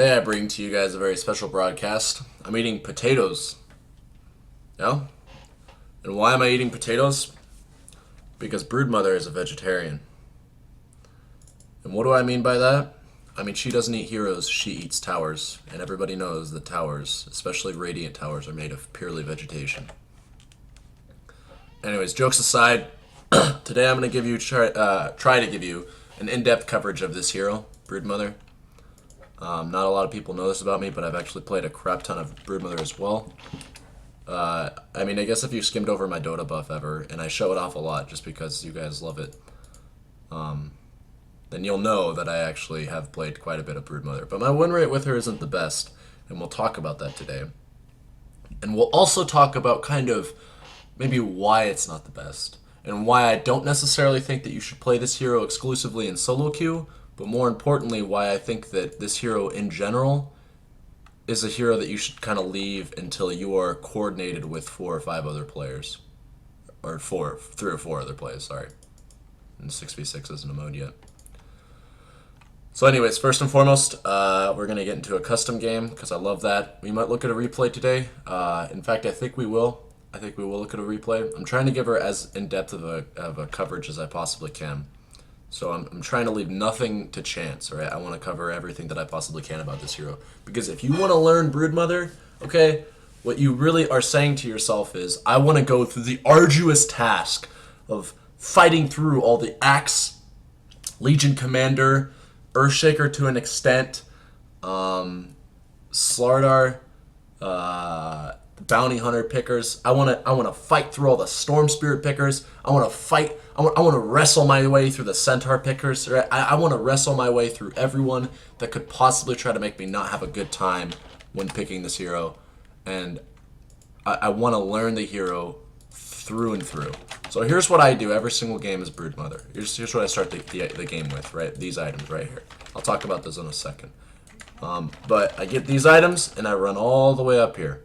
Today I bring to you guys a very special broadcast. I'm eating potatoes. Yeah? And why am I eating potatoes? Because Broodmother is a vegetarian. And what do I mean by that? I mean, she doesn't eat heroes, she eats towers. And everybody knows that towers, especially radiant towers, are made of purely vegetation. Anyways, jokes aside, today I'm going to try to give you an in-depth coverage of this hero, Broodmother. Not a lot of people know this about me, but I've actually played a crap ton of Broodmother as well. I mean, I guess if you skimmed over my Dota buff ever, and I show it off a lot just because you guys love it, then you'll know that I actually have played quite a bit of Broodmother. But my win rate with her isn't the best, and we'll talk about that today. And we'll also talk about kind of maybe why it's not the best, and why I don't necessarily think that you should play this hero exclusively in solo queue, but more importantly, why I think that this hero in general is a hero that you should kind of leave until you are coordinated with 4 or 5 other players. Or 3 or 4 other players, sorry. And 6v6 isn't a mode yet. So anyways, first and foremost, we're going to get into a custom game, because I love that. We might look at a replay today. In fact, I think we will. I think we will look at a replay. I'm trying to give her as in-depth of a coverage as I possibly can. So I'm trying to leave nothing to chance, right? I want to cover everything that I possibly can about this hero. Because if you want to learn Broodmother, okay, what you really are saying to yourself is, I want to go through the arduous task of fighting through all the Axe, Legion Commander, Earthshaker to an extent, Slardar, Bounty Hunter pickers. I want to fight through all the Storm Spirit pickers. I want to wrestle my way through the Centaur pickers. Right? I want to wrestle my way through everyone that could possibly try to make me not have a good time when picking this hero. And I want to learn the hero through and through. So here's what I do every single game as Broodmother. Here's what I start the game with, right? These items right here. I'll talk about those in a second. But I get these items and I run all the way up here.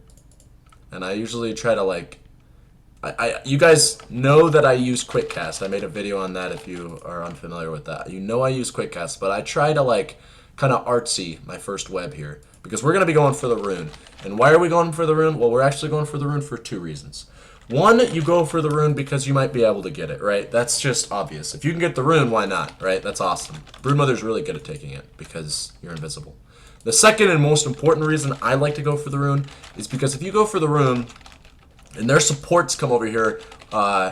And I usually try to, like, you guys know that I use quick cast. I made a video on that if you are unfamiliar with that. You know I use quick cast, but I try to, like, kind of artsy my first web here. Because we're going to be going for the rune. And why are we going for the rune? Well, we're actually going for the rune for 2 reasons. One, you go for the rune because you might be able to get it, right? That's just obvious. If you can get the rune, why not, right? That's awesome. Broodmother's really good at taking it because you're invisible. The second and most important reason I like to go for the rune is because if you go for the rune and their supports come over here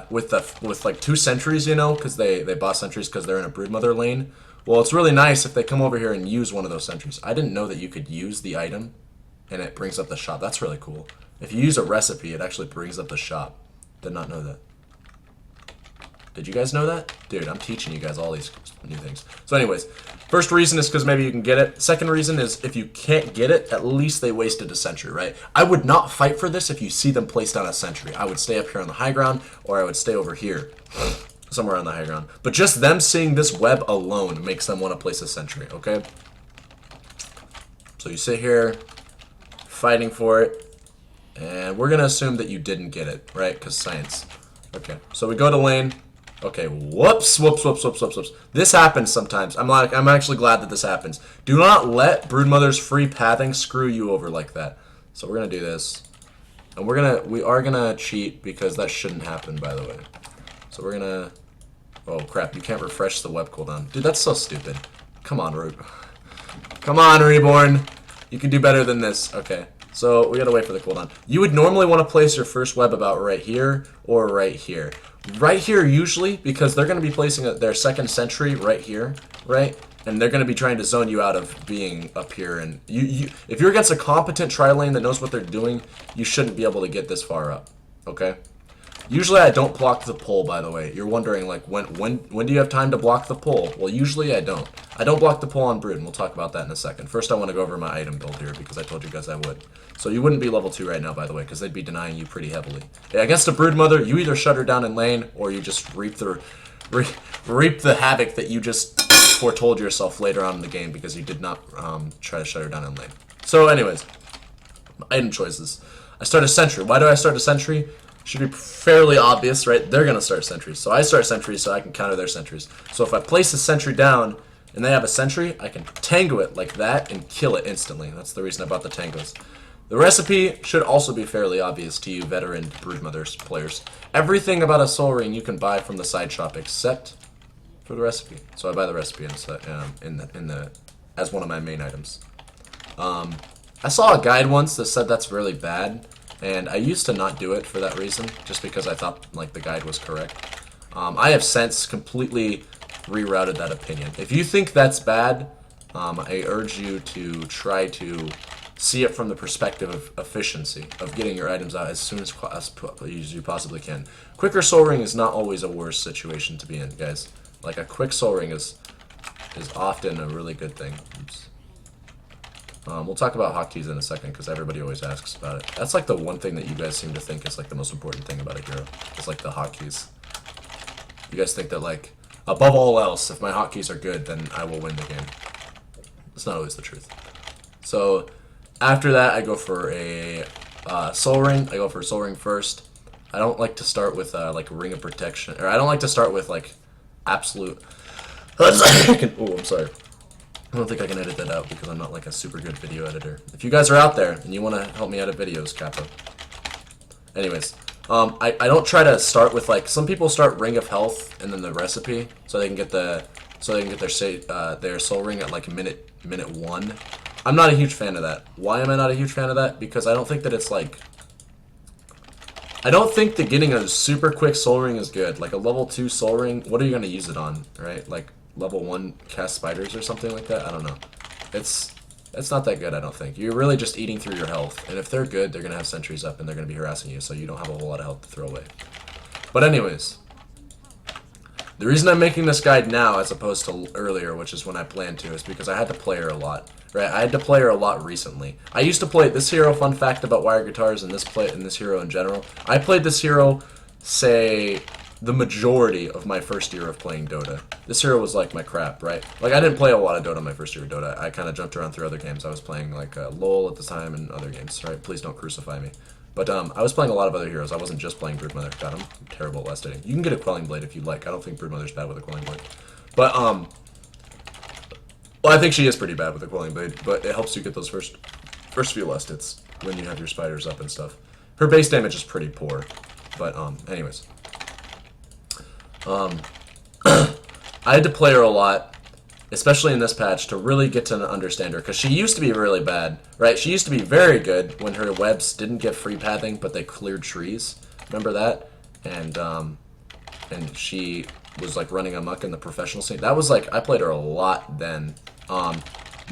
with like 2 sentries, you know, because they bought sentries because they're in a Broodmother lane. Well, it's really nice if they come over here and use one of those sentries. I didn't know that you could use the item and it brings up the shop. That's really cool. If you use a recipe, it actually brings up the shop. Did not know that. Did you guys know that? Dude, I'm teaching you guys all these new things. So anyways, first reason is because maybe you can get it. Second reason is if you can't get it, at least they wasted a sentry, right? I would not fight for this if you see them place down a sentry. I would stay up here on the high ground, or I would stay over here, somewhere on the high ground. But just them seeing this web alone makes them want to place a sentry, okay? So you sit here, fighting for it, and we're going to assume that you didn't get it, right? Because science. Okay, so we go to lane. Okay, whoops. This happens sometimes. I'm actually glad that this happens. Do not let Broodmother's free pathing screw you over like that. So we're gonna do this, and we are gonna cheat because that shouldn't happen, by the way. So we're gonna. Oh crap! You can't refresh the web cooldown, dude. That's so stupid. Come on, Come on, Reborn. You can do better than this. Okay. So we gotta wait for the cooldown. You would normally want to place your first web about right here or right here. Right here usually, because they're going to be placing their second sentry right here, right? And they're going to be trying to zone you out of being up here. And if you're against a competent tri-lane that knows what they're doing, you shouldn't be able to get this far up, okay? Usually I don't block the pole, by the way. You're wondering, like, when do you have time to block the pole? Well, usually I don't. I don't block the pole on Brood, and we'll talk about that in a second. First, I want to go over my item build here, because I told you guys I would. So you wouldn't be level 2 right now, by the way, because they'd be denying you pretty heavily. Against a Broodmother, you either shut her down in lane, or you just reap the havoc that you just foretold yourself later on in the game, because you did not try to shut her down in lane. So anyways, item choices. I start a sentry. Why do I start a sentry? Should be fairly obvious, right? They're going to start sentries. So I start sentries so I can counter their sentries. So if I place a sentry down, and they have a sentry, I can tango it like that and kill it instantly. That's the reason I bought the tangos. The recipe should also be fairly obvious to you veteran Broodmother players. Everything about a soul ring you can buy from the side shop except for the recipe. So I buy the recipe as one of my main items. I saw a guide once that said that's really bad, and I used to not do it for that reason, just because I thought like the guide was correct. I have since completely rerouted that opinion. If you think that's bad, I urge you to try to see it from the perspective of efficiency, of getting your items out as soon as you possibly can. Quicker soul ring is not always a worse situation to be in, guys. Like a quick soul ring is often a really good thing. Oops. We'll talk about hotkeys in a second because everybody always asks about it. That's like the one thing that you guys seem to think is like the most important thing about a hero. It's like the hotkeys. You guys think that like, above all else, if my hotkeys are good, then I will win the game. It's not always the truth. So after that, I go for a soul ring. I go for a soul ring first. I don't like to start with like a ring of protection, or I don't like to start with like absolute. Oh, I'm sorry. I don't think I can edit that out because I'm not like a super good video editor. If you guys are out there and you want to help me edit videos, Kappa. Anyways, I don't try to start with like some people start ring of health and then the recipe so they can get their soul ring at like minute 1. I'm not a huge fan of that. Why am I not a huge fan of that? Because I don't think that it's like I don't think that getting a super quick soul ring is good. Like a level 2 soul ring, what are you gonna use it on, right? Like level 1 cast spiders or something like that? I don't know. It's not that good, I don't think. You're really just eating through your health. And if they're good, they're gonna have sentries up and they're gonna be harassing you, so you don't have a whole lot of health to throw away. But anyways, the reason I'm making this guide now as opposed to earlier, which is when I planned to, is because I had to play her a lot. Right, I had to play her a lot recently. I used to play this hero. Fun fact about wire guitars and this hero in general. I played this hero, say, the majority of my first year of playing Dota. This hero was like my crap, right? Like I didn't play a lot of Dota my first year of Dota. I kind of jumped around through other games. I was playing like LOL at the time and other games. Right? Please don't crucify me. But I was playing a lot of other heroes. I wasn't just playing Broodmother. God, I'm terrible at last hitting. You can get a Quelling Blade if you like. I don't think Broodmother's bad with a Quelling Blade. But well, I think she is pretty bad with the Quelling Blade, but it helps you get those first few last hits when you have your spiders up and stuff. Her base damage is pretty poor, but anyways. I had to play her a lot, especially in this patch, to really get to understand her, because she used to be really bad, right? She used to be very good when her webs didn't get free pathing, but they cleared trees. Remember that? And she was like running amok in the professional scene. That was like, I played her a lot then.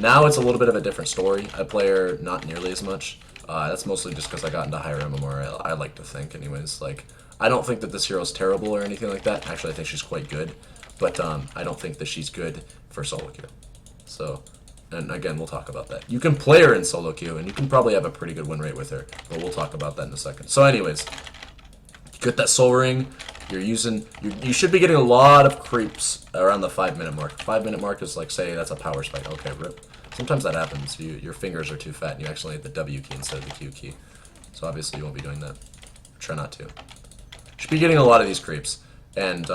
Now it's a little bit of a different story. I play her not nearly as much. That's mostly just because I got into higher MMR, I like to think anyways. Like, I don't think that this hero's terrible or anything like that. Actually, I think she's quite good. But I don't think that she's good for solo queue. So, and again, we'll talk about that. You can play her in solo queue, and you can probably have a pretty good win rate with her. But we'll talk about that in a second. So anyways, you get that soul ring. You should be getting a lot of creeps around the 5-minute mark. 5-minute mark is like, say, that's a power spike. Okay, rip. Sometimes that happens. Your fingers are too fat and you actually hit the W key instead of the Q key. So obviously you won't be doing that. Try not to. Should be getting a lot of these creeps. And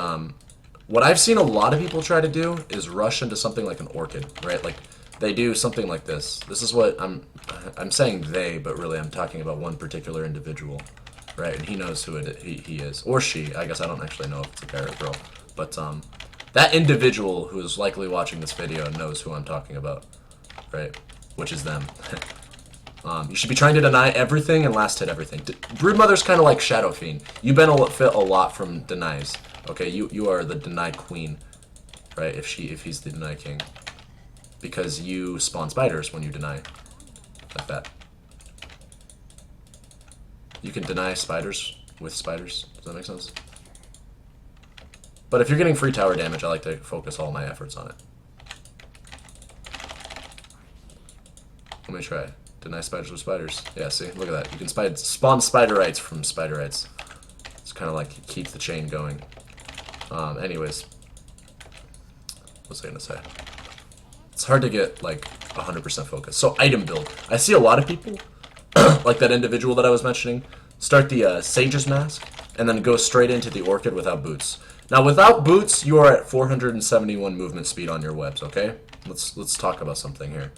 what I've seen a lot of people try to do is rush into something like an orchid, right? Like they do something like this. This is what I'm saying they, but really I'm talking about one particular individual. Right, and he knows who he is. Or she. I guess I don't actually know if it's a guy or a girl. But that individual who is likely watching this video knows who I'm talking about. Right? Which is them. You should be trying to deny everything and last hit everything. Broodmother's kind of like Shadow Fiend. You benefit a lot from denies. Okay, you are the deny queen. Right, if he's the deny king. Because you spawn spiders when you deny. Like that. You can deny spiders with spiders. Does that make sense? But if you're getting free tower damage, I like to focus all my efforts on it. Let me try. Deny spiders with spiders. Yeah, see? Look at that. You can spawn spiderites from spiderites. It's kind of like keep the chain going. Anyways. What was I going to say? It's hard to get, like, 100% focus. So, item build. I see a lot of people like that individual that I was mentioning, start the Sage's Mask, and then go straight into the Orchid without boots. Now, without boots, you are at 471 movement speed on your webs, okay? Let's talk about something here.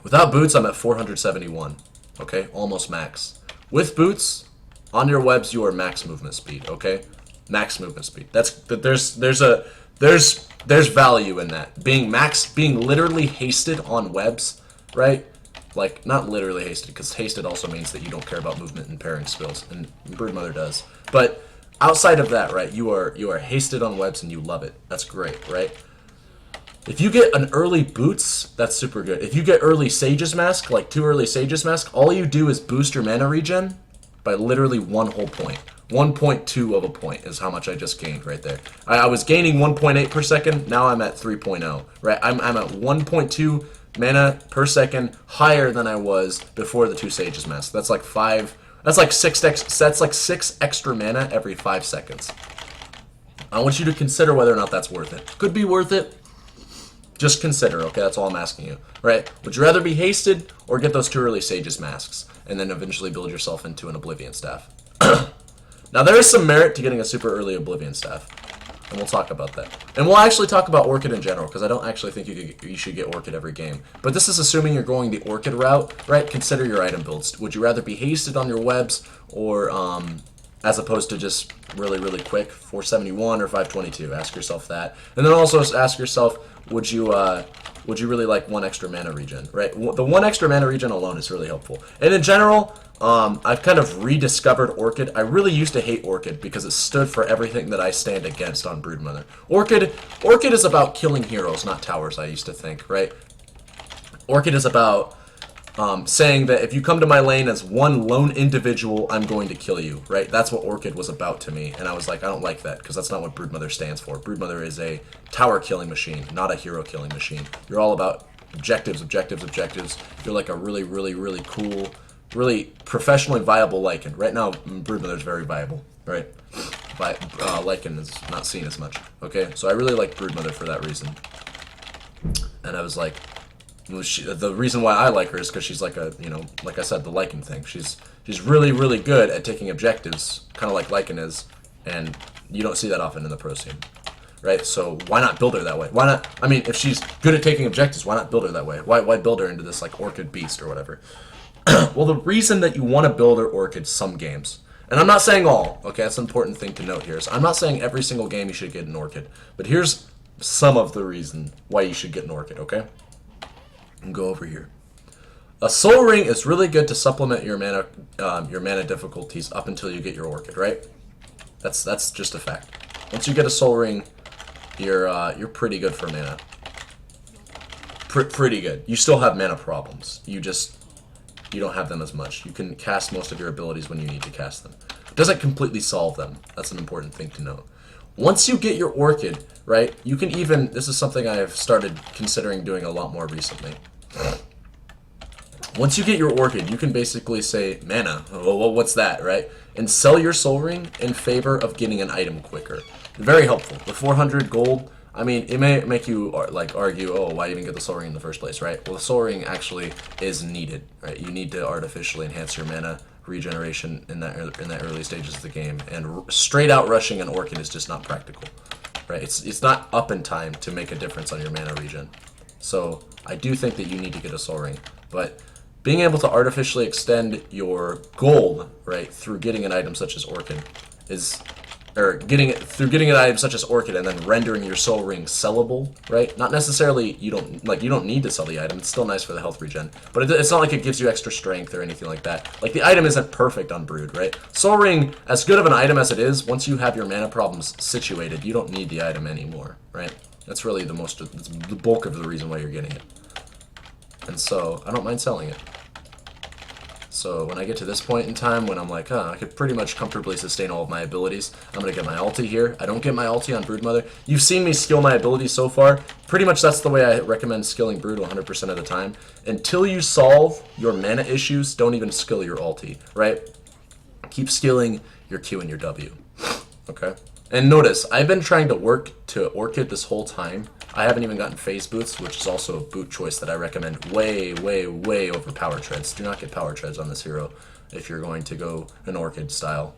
Without boots, I'm at 471, okay? Almost max. With boots, on your webs, you are max movement speed, okay? Max movement speed. There's value in that. Being literally hasted on webs, right? Like, not literally hasted, because hasted also means that you don't care about movement and pairing skills, and Broodmother does. But outside of that, right, you are hasted on webs and you love it. That's great, right? If you get an early boots, that's super good. If you get early Sage's Mask, like 2 early Sage's Mask, all you do is boost your mana regen by literally 1 whole point. 1.2 of a point is how much I just gained right there. I was gaining 1.8 per second, now I'm at 3.0, right? I'm at 1.2 mana per second higher than I was before the 2 Sage's Mask. That's like 6 extra mana every 5 seconds. I want you to consider whether or not that's worth it. Could be worth it. Just consider, okay? That's all I'm asking you, right? Would you rather be hasted or get those 2 early Sage's Masks and then eventually build yourself into an Oblivion Staff? Now, there is some merit to getting a super early Oblivion Staff, and we'll talk about that. And we'll actually talk about Orchid in general, because I don't actually think you should get Orchid every game. But this is assuming you're going the Orchid route, right? Consider your item builds. Would you rather be hasted on your webs or as opposed to just really, really quick, 471 or 522? Ask yourself that. And then also ask yourself, would you really like 1 extra mana regen, right? The 1 extra mana regen alone is really helpful. And in general, I've kind of rediscovered Orchid. I really used to hate Orchid because it stood for everything that I stand against on Broodmother. Orchid is about killing heroes, not towers, I used to think, right? Orchid is about saying that if you come to my lane as one lone individual, I'm going to kill you, right? That's what Orchid was about to me, and I was like, I don't like that, because that's not what Broodmother stands for. Broodmother is a tower killing machine, not a hero killing machine. You're all about objectives, objectives, objectives. You're like a really, really, really cool, really professionally viable Lycan. Right now, Broodmother is very viable, right? But Lycan is not seen as much, okay? So I really like Broodmother for that reason. And I was like, the reason why I like her is because she's like a, like I said, the Lycan thing. She's really, really good at taking objectives, kind of like Lycan is, and you don't see that often in the pro scene, right? So why not build her that way? Why not? I mean, if she's good at taking objectives, why not build her that way? Why build her into this like Orchid beast or whatever? Well, the reason that you want to build her Orchid some games, and I'm not saying all, okay? That's an important thing to note here. So I'm not saying every single game you should get an Orchid, but here's some of the reason why you should get an Orchid, okay? And go over here. A Soul Ring is really good to supplement your mana difficulties up until you get your Orchid, right? That's just a fact. Once you get a Soul Ring, you're pretty good for mana. Pretty good. You still have mana problems. You don't have them as much. You can cast most of your abilities when you need to cast them. It doesn't completely solve them. That's an important thing to note. Once you get your Orchid, right, you can even, this is something I have started considering doing a lot more recently. Once you get your Orchid, you can basically say, mana, well, what's that, right? And sell your Soul Ring in favor of getting an item quicker. Very helpful. The 400 gold, I mean, it may make you like argue, oh, why even get the Soul Ring in the first place, right? Well, the Soul Ring actually is needed, right? You need to artificially enhance your mana regeneration in that early stages of the game, and straight out rushing an Orchid is just not practical, right? It's not up in time to make a difference on your mana regen. So I do think that you need to get a Soul Ring, but being able to artificially extend your gold, right, through getting an item such as Orchid is, or getting an item such as Orchid and then rendering your Soul Ring sellable, right? Not necessarily, you don't need to sell the item. It's still nice for the health regen, but it's not like it gives you extra strength or anything like that. Like, the item isn't perfect on Brood, right? Soul Ring, as good of an item as it is, once you have your mana problems situated, you don't need the item anymore, right? That's really the bulk of the reason why you're getting it. And so, I don't mind selling it. So when I get to this point in time when I'm like, I could pretty much comfortably sustain all of my abilities, I'm going to get my ulti here. I don't get my ulti on Broodmother. You've seen me skill my abilities so far. Pretty much that's the way I recommend skilling Brood 100% of the time. Until you solve your mana issues, don't even skill your ulti, right? Keep skilling your Q and your W, okay? And notice, I've been trying to work to Orchid this whole time. I haven't even gotten phase boots, which is also a boot choice that I recommend way, way, way over power treads. Do not get power treads on this hero if you're going to go an Orchid style.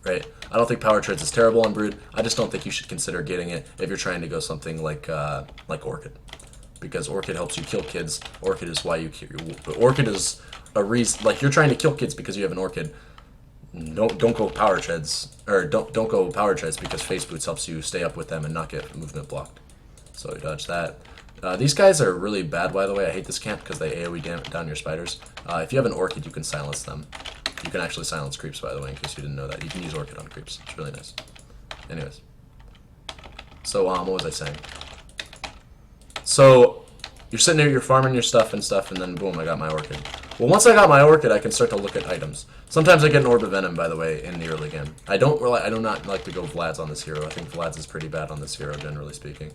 right? I don't think power treads is terrible on Brood. I just don't think you should consider getting it if you're trying to go something like Orchid, because Orchid helps you kill kids. Orchid is why you kill. Orchid is a reason, like you're trying to kill kids because you have an Orchid. Don't go power treads, or don't go power treads because face boots helps you stay up with them and not get movement blocked. So dodge that. These guys are really bad, by the way. I hate this camp because they AoE down your spiders. If you have an Orchid, you can silence them. You can actually silence creeps, by the way, in case you didn't know that. You can use Orchid on creeps. It's really nice. Anyways. So, what was I saying? So, you're sitting there, you're farming your stuff, and then boom, I got my Orchid. Well, once I got my Orchid, I can start to look at items. Sometimes I get an Orb of Venom, by the way, in the early game. I do not like to go Vlad's on this hero. I think Vlad's is pretty bad on this hero, generally speaking.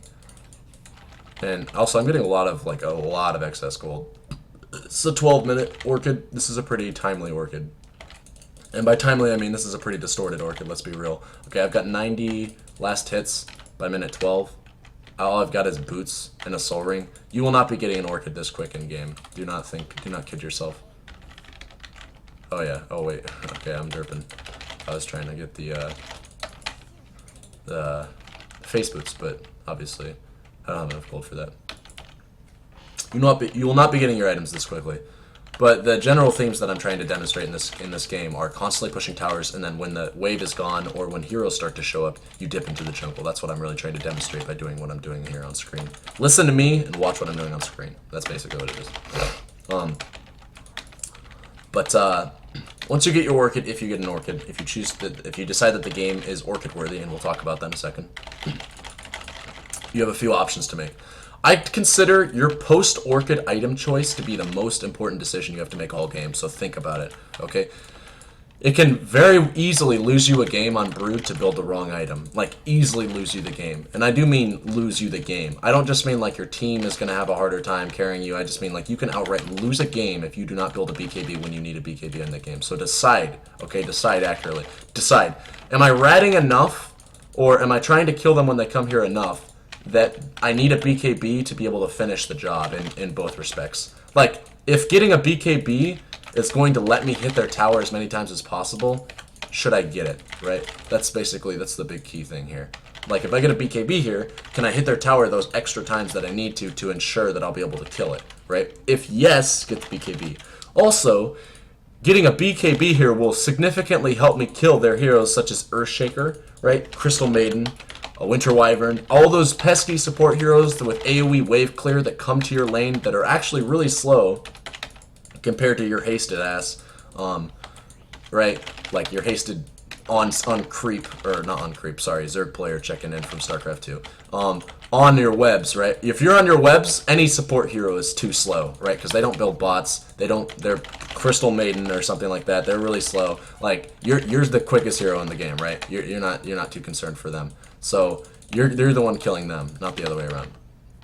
And also, I'm getting a lot of excess gold. It's a 12-minute Orchid. This is a pretty timely Orchid. And by timely, I mean this is a pretty distorted Orchid, let's be real. Okay, I've got 90 last hits by minute 12. All I've got is boots and a soul ring. You will not be getting an Orchid this quick in game. Do not kid yourself. Oh yeah, oh wait, okay, I'm derping. I was trying to get the face boots, but obviously I don't have enough gold for that. You will not be getting your items this quickly. But the general themes that I'm trying to demonstrate in this game are constantly pushing towers, and then when the wave is gone or when heroes start to show up, you dip into the jungle. That's what I'm really trying to demonstrate by doing what I'm doing here on screen. Listen to me and watch what I'm doing on screen. That's basically what it is. Once you get your Orchid, if you get an Orchid, if you decide that the game is Orchid worthy, and we'll talk about that in a second, you have a few options to make. I consider your post-Orchid item choice to be the most important decision you have to make all game, so think about it, okay? It can very easily lose you a game on Brood to build the wrong item. Like, easily lose you the game. And I do mean lose you the game. I don't just mean like your team is going to have a harder time carrying you. I just mean like you can outright lose a game if you do not build a BKB when you need a BKB in the game. So decide, okay? Decide accurately. Decide. Am I ratting enough, or am I trying to kill them when they come here enough that I need a BKB to be able to finish the job in both respects? Like, if getting a BKB is going to let me hit their tower as many times as possible, should I get it, right? That's the big key thing here. Like, if I get a BKB here, can I hit their tower those extra times that I need to ensure that I'll be able to kill it, right? If yes, get the BKB. Also, getting a BKB here will significantly help me kill their heroes such as Earthshaker, right? Crystal Maiden, a Winter Wyvern, all those pesky support heroes with AoE wave clear that come to your lane that are actually really slow compared to your hasted ass, right? Like your hasted on creep, or not on creep, sorry, Zerg player checking in from StarCraft 2. On your webs, right? If you're on your webs, any support hero is too slow, right? Because they don't build bots. They're Crystal Maiden or something like that. They're really slow. Like you're the quickest hero in the game, right? You're not too concerned for them. So you're the one killing them, not the other way around.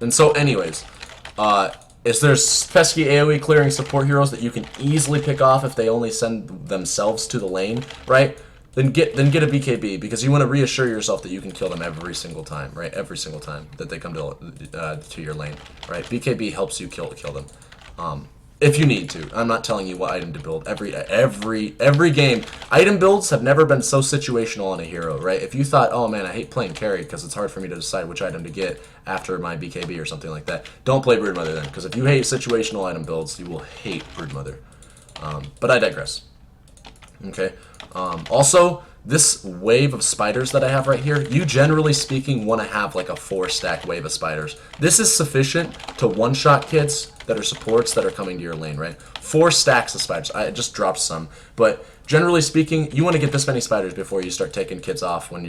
And so, anyways, is there pesky AoE clearing support heroes that you can easily pick off if they only send themselves to the lane, right? Then get a BKB, because you want to reassure yourself that you can kill them every single time, right? Every single time that they come to your lane, right? BKB helps you kill them, if you need to. I'm not telling you what item to build. Every game, item builds have never been so situational on a hero, right? If you thought, oh man, I hate playing carry because it's hard for me to decide which item to get after my BKB or something like that, don't play Broodmother then, because if you hate situational item builds, you will hate Broodmother. But I digress. Okay. Also, this wave of spiders that I have right here, you generally speaking want to have like a 4-stack wave of spiders. This is sufficient to one-shot kids that are supports that are coming to your lane, right? 4 stacks of spiders. I just dropped some, but generally speaking, you want to get this many spiders before you start taking kids on when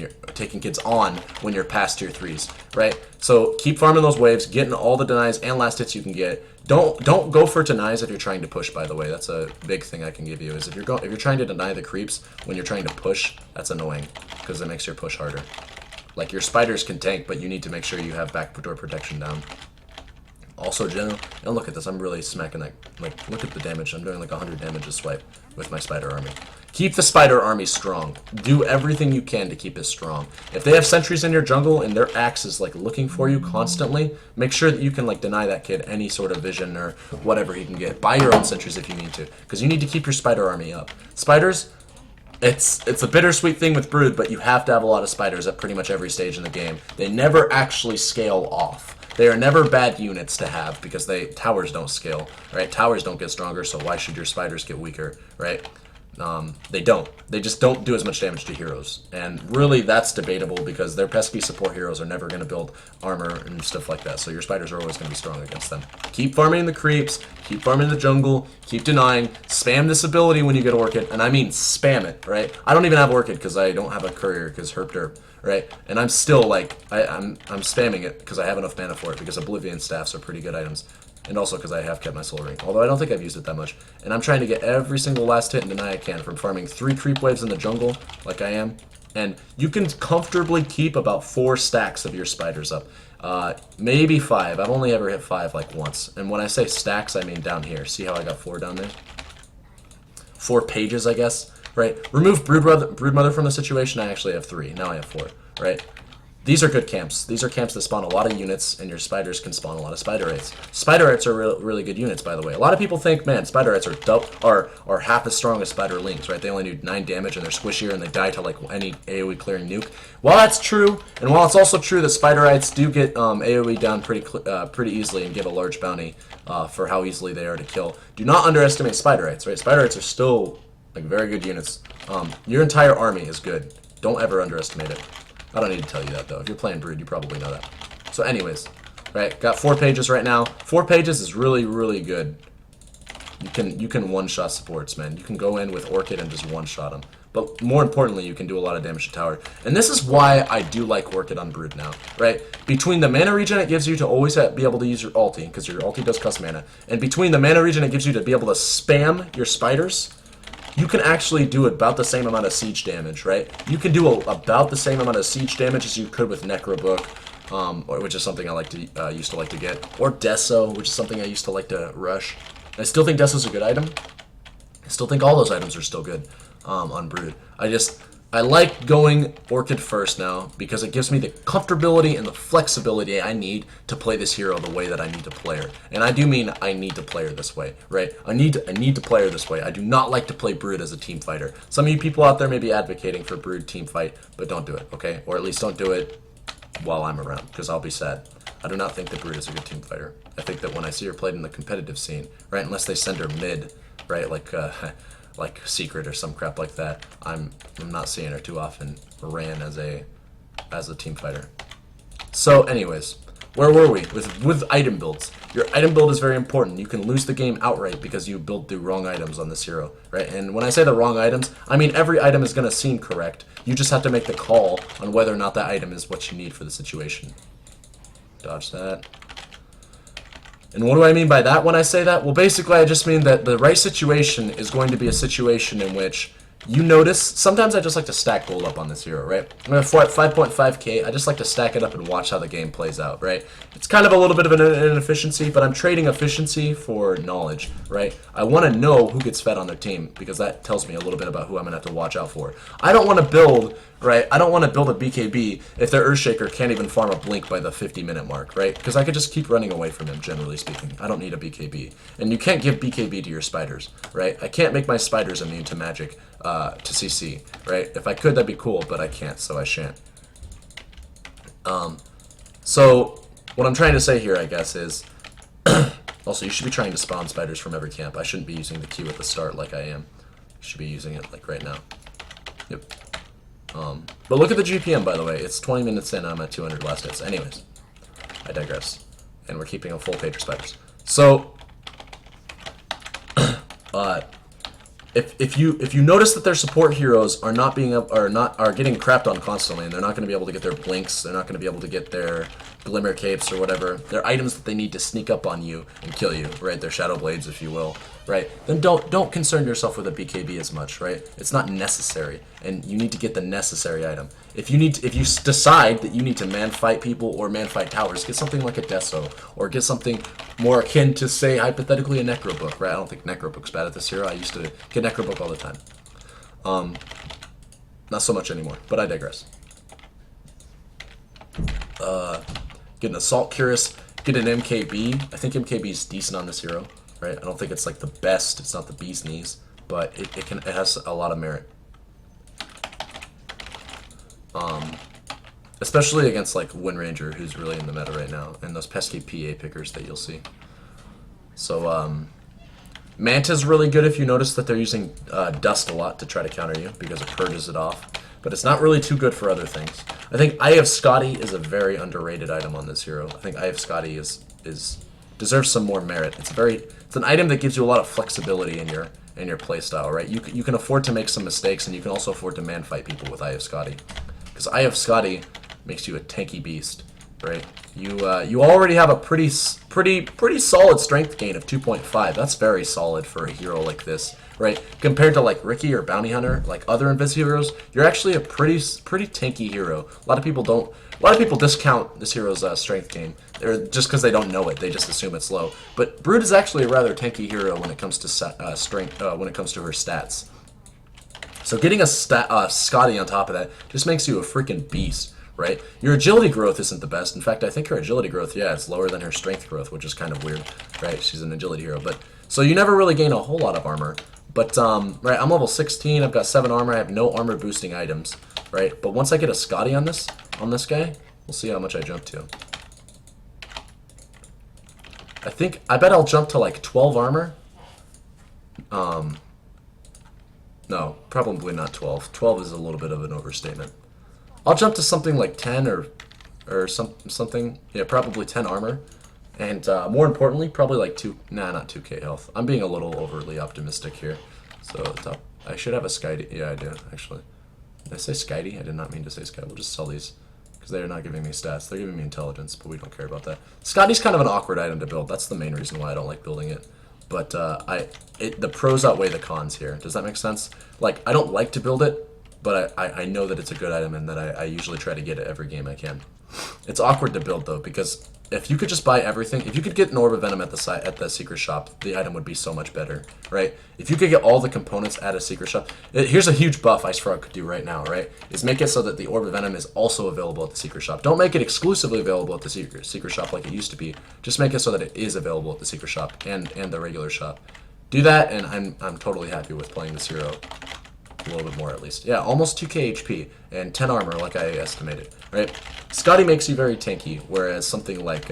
you're past tier 3s, right? So keep farming those waves, getting all the denies and last hits you can get. Don't go for denies if you're trying to push, by the way. That's a big thing I can give you, is if you're trying to deny the creeps when you're trying to push, that's annoying because it makes your push harder. Like, your spiders can tank, but you need to make sure you have backdoor protection down. Also, general, and look at this, I'm really smacking that, like, look at the damage. I'm doing like 100 damage a swipe with my spider army. Keep the spider army strong. Do everything you can to keep it strong. If they have sentries in your jungle and their axe is like looking for you constantly, make sure that you can like deny that kid any sort of vision or whatever he can get. Buy your own sentries if you need to, because you need to keep your spider army up. Spiders, It's a bittersweet thing with Brood, but you have to have a lot of spiders at pretty much every stage in the game. They never actually scale off. They are never bad units to have because towers don't scale, right? Towers don't get stronger, so why should your spiders get weaker, right? They don't. They just don't do as much damage to heroes. And really, that's debatable because their pesky support heroes are never going to build armor and stuff like that. So your spiders are always going to be strong against them. Keep farming the creeps. Keep farming the jungle. Keep denying. Spam this ability when you get Orchid. And I mean spam it, right? I don't even have Orchid because I don't have a courier because herp derp, right? And I'm still like, I'm spamming it because I have enough mana for it because Oblivion Staffs are pretty good items. And also because I have kept my soul ring. Although I don't think I've used it that much. And I'm trying to get every single last hit and deny I can from farming 3 creep waves in the jungle, like I am. And you can comfortably keep about 4 stacks of your spiders up. Maybe 5. I've only ever hit 5 like once. And when I say stacks, I mean down here. See how I got 4 down there? 4 pages, I guess. Right? Remove Broodmother from the situation. I actually have 3. Now I have 4. Right? These are good camps. These are camps that spawn a lot of units, and your spiders can spawn a lot of Spiderites. Spiderites are really good units, by the way. A lot of people think, man, Spiderites are half as strong as Spiderlings, right? They only do 9 damage, and they're squishier, and they die to like any AoE clearing nuke. While that's true, and while it's also true that Spiderites do get AoE down pretty easily and give a large bounty for how easily they are to kill, do not underestimate Spiderites, right? Spiderites are still like very good units. Your entire army is good. Don't ever underestimate it. I don't need to tell you that, though. If you're playing Brood, you probably know that. So anyways, right, got 4 pages right now. 4 pages is really good. You can one-shot supports, man. You can go in with Orchid and just one-shot them. But more importantly, you can do a lot of damage to tower. And this is why I do like Orchid on Brood now, right? Between the mana regen it gives you to always be able to use your ulti, because your ulti does cost mana, and between the mana regen it gives you to be able to spam your spiders, you can actually do about the same amount of siege damage, right? You can do about the same amount of siege damage as you could with Necrobook, which is something I used to like to get, or Deso, which is something I used to like to rush. I still think Deso's a good item. I still think all those items are still good on Brood. I like going Orchid first now because it gives me the comfortability and the flexibility I need to play this hero the way that I need to play her. And I do mean I need to play her this way, right? I need to play her this way. I do not like to play Brood as a team fighter. Some of you people out there may be advocating for Brood team fight, but don't do it, okay? Or at least don't do it while I'm around, because I'll be sad. I do not think that Brood is a good team fighter. I think that when I see her played in the competitive scene, right, unless they send her mid, right, like Secret or some crap like that, I'm not seeing her too often ran as a team fighter. So anyways, where were we? With item builds. Your item build is very important. You can lose the game outright because you build the wrong items on this hero, right? And when I say the wrong items, I mean every item is going to seem correct. You just have to make the call on whether or not that item is what you need for the situation. Dodge that. And what do I mean by that when I say that? Well, basically, I just mean that the right situation is going to be a situation in which you notice. Sometimes I just like to stack gold up on this hero, right? I'm at 5.5k. I just like to stack it up and watch how the game plays out, right? It's kind of a little bit of an inefficiency, but I'm trading efficiency for knowledge, right? I want to know who gets fed on their team because that tells me a little bit about who I'm going to have to watch out for. I don't want to build, right? I don't want to build a BKB if their Earthshaker can't even farm a blink by the 50-minute mark, right? Because I could just keep running away from him, generally speaking. I don't need a BKB. And you can't give BKB to your spiders, right? I can't make my spiders immune to magic, to CC, right? If I could, that'd be cool, but I can't, so I shan't. So what I'm trying to say here, I guess, is also you should be trying to spawn spiders from every camp. I shouldn't be using the Q at the start like I am. You should be using it like right now. Yep. But look at the GPM, by the way. It's 20 minutes in, I'm at 200 last hits. Anyways, I digress. And we're keeping a full page of spiders. So, if you notice that their support heroes are not getting crapped on constantly, and they're not going to be able to get their blinks, they're not going to be able to get their glimmer capes or whatever, they're items that they need to sneak up on you and kill you, right? They're shadow blades, if you will, right? Then don't concern yourself with a BKB as much, right? It's not necessary, and you need to get the necessary item. If you decide that you need to man fight people or man fight towers, get something like a Deso, or get something more akin to, say, hypothetically a Necrobook, right? I don't think Necrobook's bad at this hero. I used to get Necrobook all the time. Not so much anymore, but I digress. Get an Assault Cuirass, get an MKB. I think MKB is decent on this hero, right? I don't think it's like the best. It's not the bee's knees, but it has a lot of merit. Especially against like Wind Ranger, who's really in the meta right now, and those pesky PA pickers that you'll see. So Manta's really good if you notice that they're using Dust a lot to try to counter you because it purges it off. But it's not really too good for other things. I think Eye of Skadi is a very underrated item on this hero. I think Eye of Skadi deserves some more merit. It's an item that gives you a lot of flexibility in your playstyle, right? You can afford to make some mistakes, and you can also afford to man fight people with Eye of Skadi. Because Eye of Skadi makes you a tanky beast, right? You already have a pretty solid strength gain of 2.5. That's very solid for a hero like this, right? Compared to like Ricky or Bounty Hunter, like other Invis heroes, you're actually a pretty tanky hero. A lot of people discount this hero's strength gain, just because they don't know it. They just assume it's low. But Brood is actually a rather tanky hero when it comes to strength. When it comes to her stats. So getting a Skadi on top of that just makes you a freaking beast. Right? Your agility growth isn't the best. In fact, I think her agility growth, yeah, it's lower than her strength growth, which is kind of weird, right? She's an agility hero, but so you never really gain a whole lot of armor. But right, I'm level 16. I've got 7 armor. I have no armor boosting items, right? But once I get a Skadi on this guy, we'll see how much I jump to. I bet I'll jump to like 12 armor. No, probably not 12. 12 is a little bit of an overstatement. I'll jump to something like 10 or something. Yeah, probably 10 armor. And more importantly, probably like not 2k health. I'm being a little overly optimistic here. So I should have a Skadi. Yeah, I do, actually. Did I say Skadi? I did not mean to say Skadi. We'll just sell these because they're not giving me stats. They're giving me intelligence, but we don't care about that. Skadi's kind of an awkward item to build. That's the main reason why I don't like building it. But the pros outweigh the cons here. Does that make sense? Like, I don't like to build it, but I know that it's a good item and that I usually try to get it every game I can. It's awkward to build, though, because if you could just buy everything, if you could get an Orb of Venom at the secret shop, the item would be so much better, right? If you could get all the components at a secret shop, here's a huge buff Ice Frog could do right now, right? Is make it so that the Orb of Venom is also available at the secret shop. Don't make it exclusively available at the secret shop like it used to be. Just make it so that it is available at the secret shop and the regular shop. Do that, and I'm totally happy with playing this hero. A little bit more at least. Yeah, almost 2k HP and 10 armor like I estimated, right? Skadi makes you very tanky, whereas something like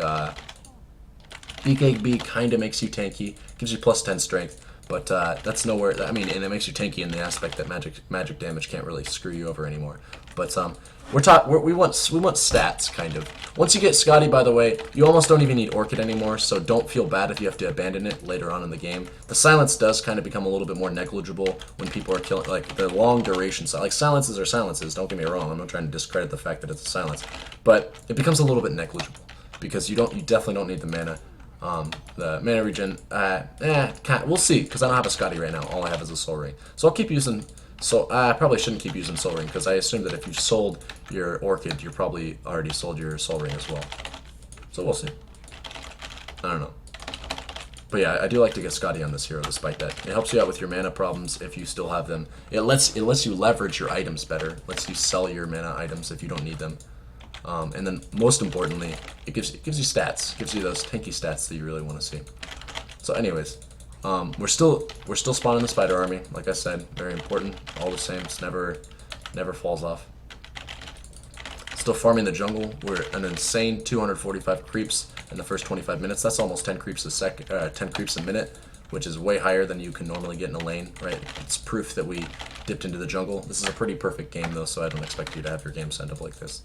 BKB kind of makes you tanky, gives you plus 10 strength, but that's nowhere, I mean, and it makes you tanky in the aspect that magic damage can't really screw you over anymore. But we want stats, kind of. Once you get Skadi, by the way, you almost don't even need Orchid anymore, so don't feel bad if you have to abandon it later on in the game. The silence does kind of become a little bit more negligible when people are killing, like, the long duration, like, silences are silences, don't get me wrong, I'm not trying to discredit the fact that it's a silence, but it becomes a little bit negligible, because you definitely don't need the mana. The mana regen, we'll see, because I don't have a Skadi right now, all I have is a Soul Ring. So I'll keep using... So I probably shouldn't keep using Soul Ring because I assume that if you sold your Orchid, you probably already sold your Soul Ring as well. So we'll see. I don't know. But yeah, I do like to get Skadi on this hero despite that. It helps you out with your mana problems if you still have them. It lets you leverage your items better. Lets you sell your mana items if you don't need them. And then most importantly, it gives you stats. It gives you those tanky stats that you really want to see. So anyways. We're still spawning the spider army, like I said, very important, all the same, it's never falls off. Still farming the jungle, we're an insane 245 creeps in the first 25 minutes, that's almost 10 creeps a minute, which is way higher than you can normally get in a lane, right? It's proof that we dipped into the jungle. This is a pretty perfect game though, so I don't expect you to have your game set up like this.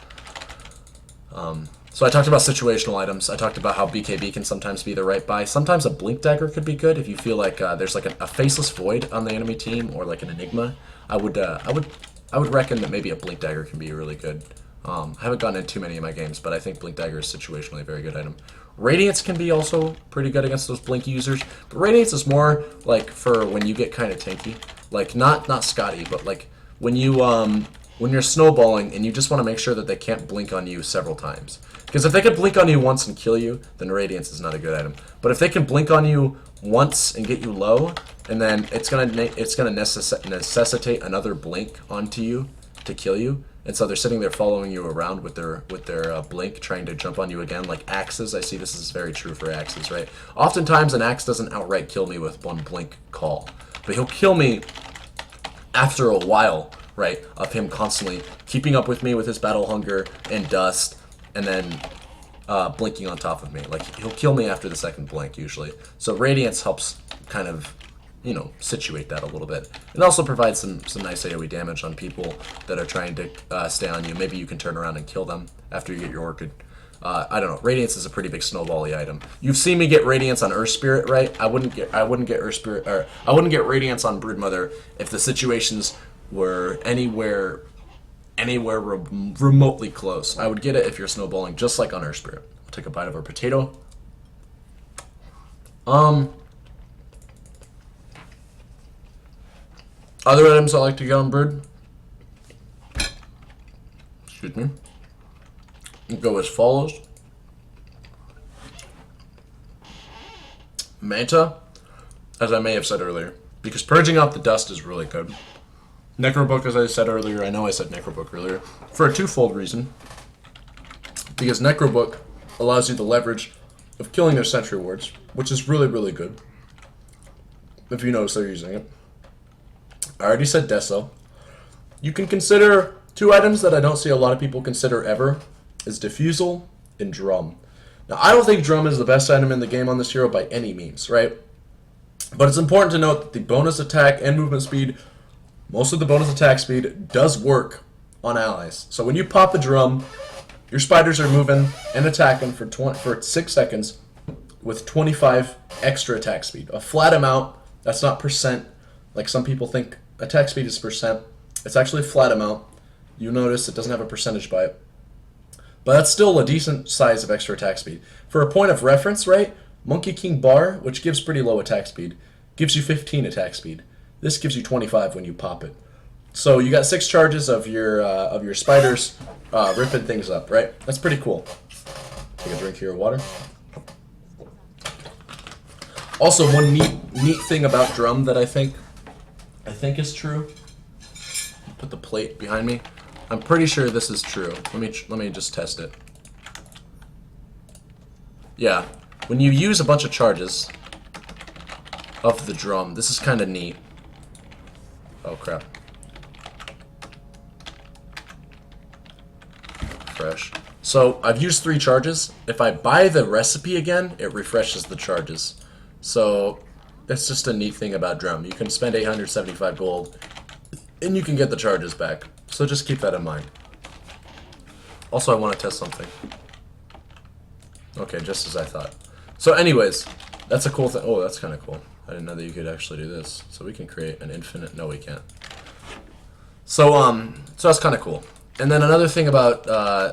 So I talked about situational items. I talked about how BKB can sometimes be the right buy. Sometimes a Blink Dagger could be good if you feel like there's like a faceless void on the enemy team or like an Enigma. I would reckon that maybe a Blink Dagger can be really good. I haven't gotten into too many of my games, but I think Blink Dagger is situationally a very good item. Radiance can be also pretty good against those Blink users, but Radiance is more like for when you get kind of tanky. Like not Skadi, but like when you're snowballing and you just want to make sure that they can't blink on you several times. Because if they could blink on you once and kill you, then Radiance is not a good item. But if they can blink on you once and get you low, and then it's gonna necessitate another blink onto you to kill you, and so they're sitting there following you around with their blink, trying to jump on you again, like axes. I see this is very true for axes, right? Oftentimes an axe doesn't outright kill me with one blink call, but he'll kill me after a while right? Of him constantly keeping up with me with his battle hunger and dust, and then blinking on top of me. Like, he'll kill me after the second blink, usually. So Radiance helps kind of, you know, situate that a little bit. It also provides some nice AoE damage on people that are trying to stay on you. Maybe you can turn around and kill them after you get your Orchid. I don't know. Radiance is a pretty big snowball-y item. You've seen me get Radiance on Earth Spirit, right? I wouldn't get Earth Spirit, or I wouldn't get Radiance on Broodmother if the situations were anywhere remotely close. I would get it if you're snowballing, just like on Earth Spirit. I'll take a bite of our potato. Other items I like to get on Brood. Excuse me. Go as follows. Manta, as I may have said earlier, because purging out the dust is really good. Necrobook, as I said earlier, I know I said Necrobook earlier, for a twofold reason. Because Necrobook allows you the leverage of killing their sentry wards, which is really, really good. If you notice they're using it. I already said Deso. You can consider two items that I don't see a lot of people consider ever, is Diffusal and Drum. Now, I don't think Drum is the best item in the game on this hero by any means, right? But it's important to note that the bonus attack and movement speed, most of the bonus attack speed, does work on allies. So when you pop a Drum, your spiders are moving and attacking for 6 seconds with 25 extra attack speed. A flat amount, that's not percent, like some people think attack speed is percent. It's actually a flat amount. You'll notice it doesn't have a percentage by it. But that's still a decent size of extra attack speed. For a point of reference, right, Monkey King Bar, which gives pretty low attack speed, gives you 15 attack speed. This gives you 25 when you pop it. So you got 6 charges of your spiders ripping things up, right? That's pretty cool. Take a drink here of water. Also, one neat thing about Drum that I think is true. Put the plate behind me. I'm pretty sure this is true. Let me just test it. Yeah, when you use a bunch of charges of the Drum, this is kind of neat. Oh crap. Fresh. So I've used 3 charges. If I buy the recipe again, it refreshes the charges. So that's just a neat thing about Drum. You can spend 875 gold and you can get the charges back. So just keep that in mind. Also, I want to test something. Okay, just as I thought. So anyways, that's a cool thing. Oh, that's kind of cool. I didn't know that you could actually do this. So we can create an infinite... No, we can't. So that's kind of cool. And then another thing about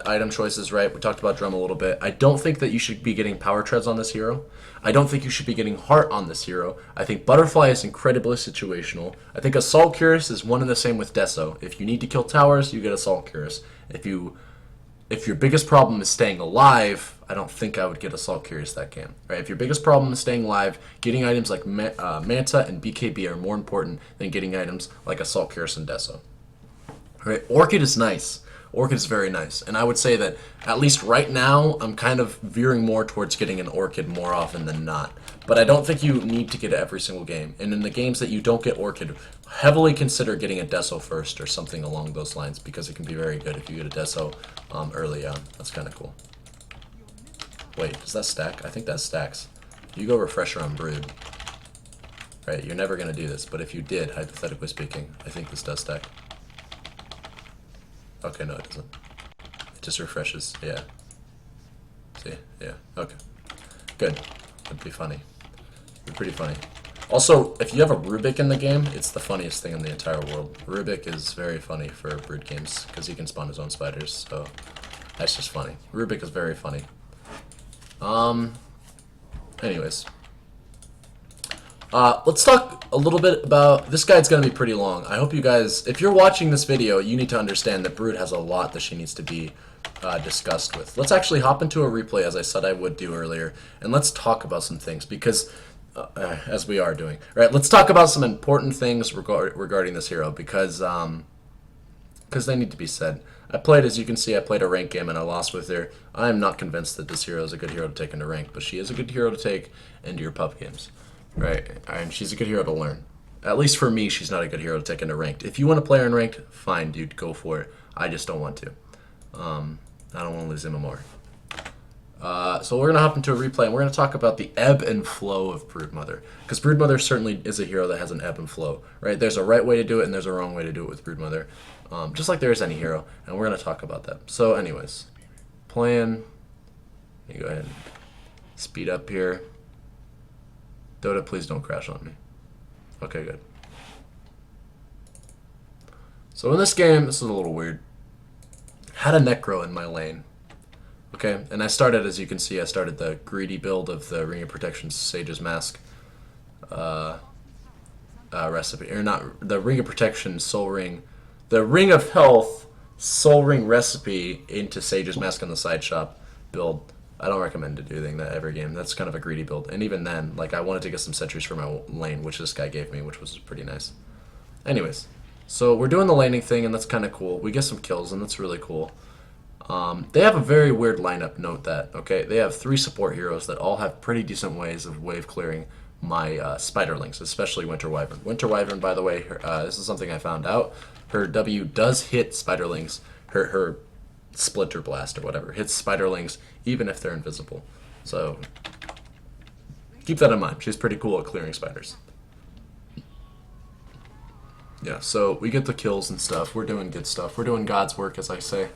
item choices, right? We talked about Drum a little bit. I don't think that you should be getting Power Treads on this hero. I don't think you should be getting Heart on this hero. I think Butterfly is incredibly situational. I think Assault Cuirass is one and the same with Deso. If you need to kill towers, you get Assault Cuirass. If your biggest problem is staying alive, I don't think I would get Assault Cuirass that game. Right? If your biggest problem is staying alive, getting items like Manta and BKB are more important than getting items like Assault Cuirass and Deso. Right? Orchid is nice. Orchid is very nice. And I would say that, at least right now, I'm kind of veering more towards getting an Orchid more often than not. But I don't think you need to get it every single game. And in the games that you don't get Orchid, heavily consider getting a Deso first or something along those lines, because it can be very good if you get a Deso early on. That's kind of cool. Wait, does that stack? I think that stacks. You go Refresher on Brood. Right, you're never going to do this, but if you did, hypothetically speaking, I think this does stack. Okay, no, it doesn't. It just refreshes, yeah. See, yeah, okay. Good. That'd be funny. It'd be pretty funny. Also, if you have a Rubik in the game, it's the funniest thing in the entire world. Rubik is very funny for Brood games, because he can spawn his own spiders, so that's just funny. Rubik is very funny. Anyways. Let's talk a little bit about... This guide's going to be pretty long. I hope you guys... If you're watching this video, you need to understand that Brood has a lot that she needs to be discussed with. Let's actually hop into a replay, as I said I would do earlier, and let's talk about some things, because... as we are doing. All right, let's talk about some important things regarding this hero, because they need to be said. As you can see, I played a rank game and I lost with her. I am not convinced that this hero is a good hero to take into rank, but she is a good hero to take into your pub games. Right, and she's a good hero to learn. At least for me, she's not a good hero to take into ranked. If you want to play her in ranked, fine, dude, go for it. I just don't want to. I don't want to lose MMR. So we're going to hop into a replay, and we're going to talk about the ebb and flow of Broodmother. Because Broodmother certainly is a hero that has an ebb and flow, right? There's a right way to do it, and there's a wrong way to do it with Broodmother. Just like there is any hero, and we're going to talk about that. So anyways, plan. Let me go ahead and speed up here. Dota, please don't crash on me. Okay, good. So in this game, this is a little weird. Had a Necro in my lane. Okay, and I started, as you can see, I started the greedy build of the Ring of Protection Sage's Mask recipe. Or not, the Ring of Protection Soul Ring. The Ring of Health Soul Ring recipe into Sage's Mask on the side shop build. I don't recommend doing that every game. That's kind of a greedy build. And even then, like, I wanted to get some sentries for my lane, which this guy gave me, which was pretty nice. Anyways, so we're doing the laning thing, and that's kind of cool. We get some kills, and that's really cool. They have a very weird lineup, note that, okay? They have 3 support heroes that all have pretty decent ways of wave clearing my spiderlings, especially Winter Wyvern. Winter Wyvern, by the way, this is something I found out. Her W does hit spiderlings. Her Splinter Blast or whatever hits spiderlings even if they're invisible. So keep that in mind. She's pretty cool at clearing spiders. Yeah, so we get the kills and stuff. We're doing good stuff. We're doing God's work, as I say.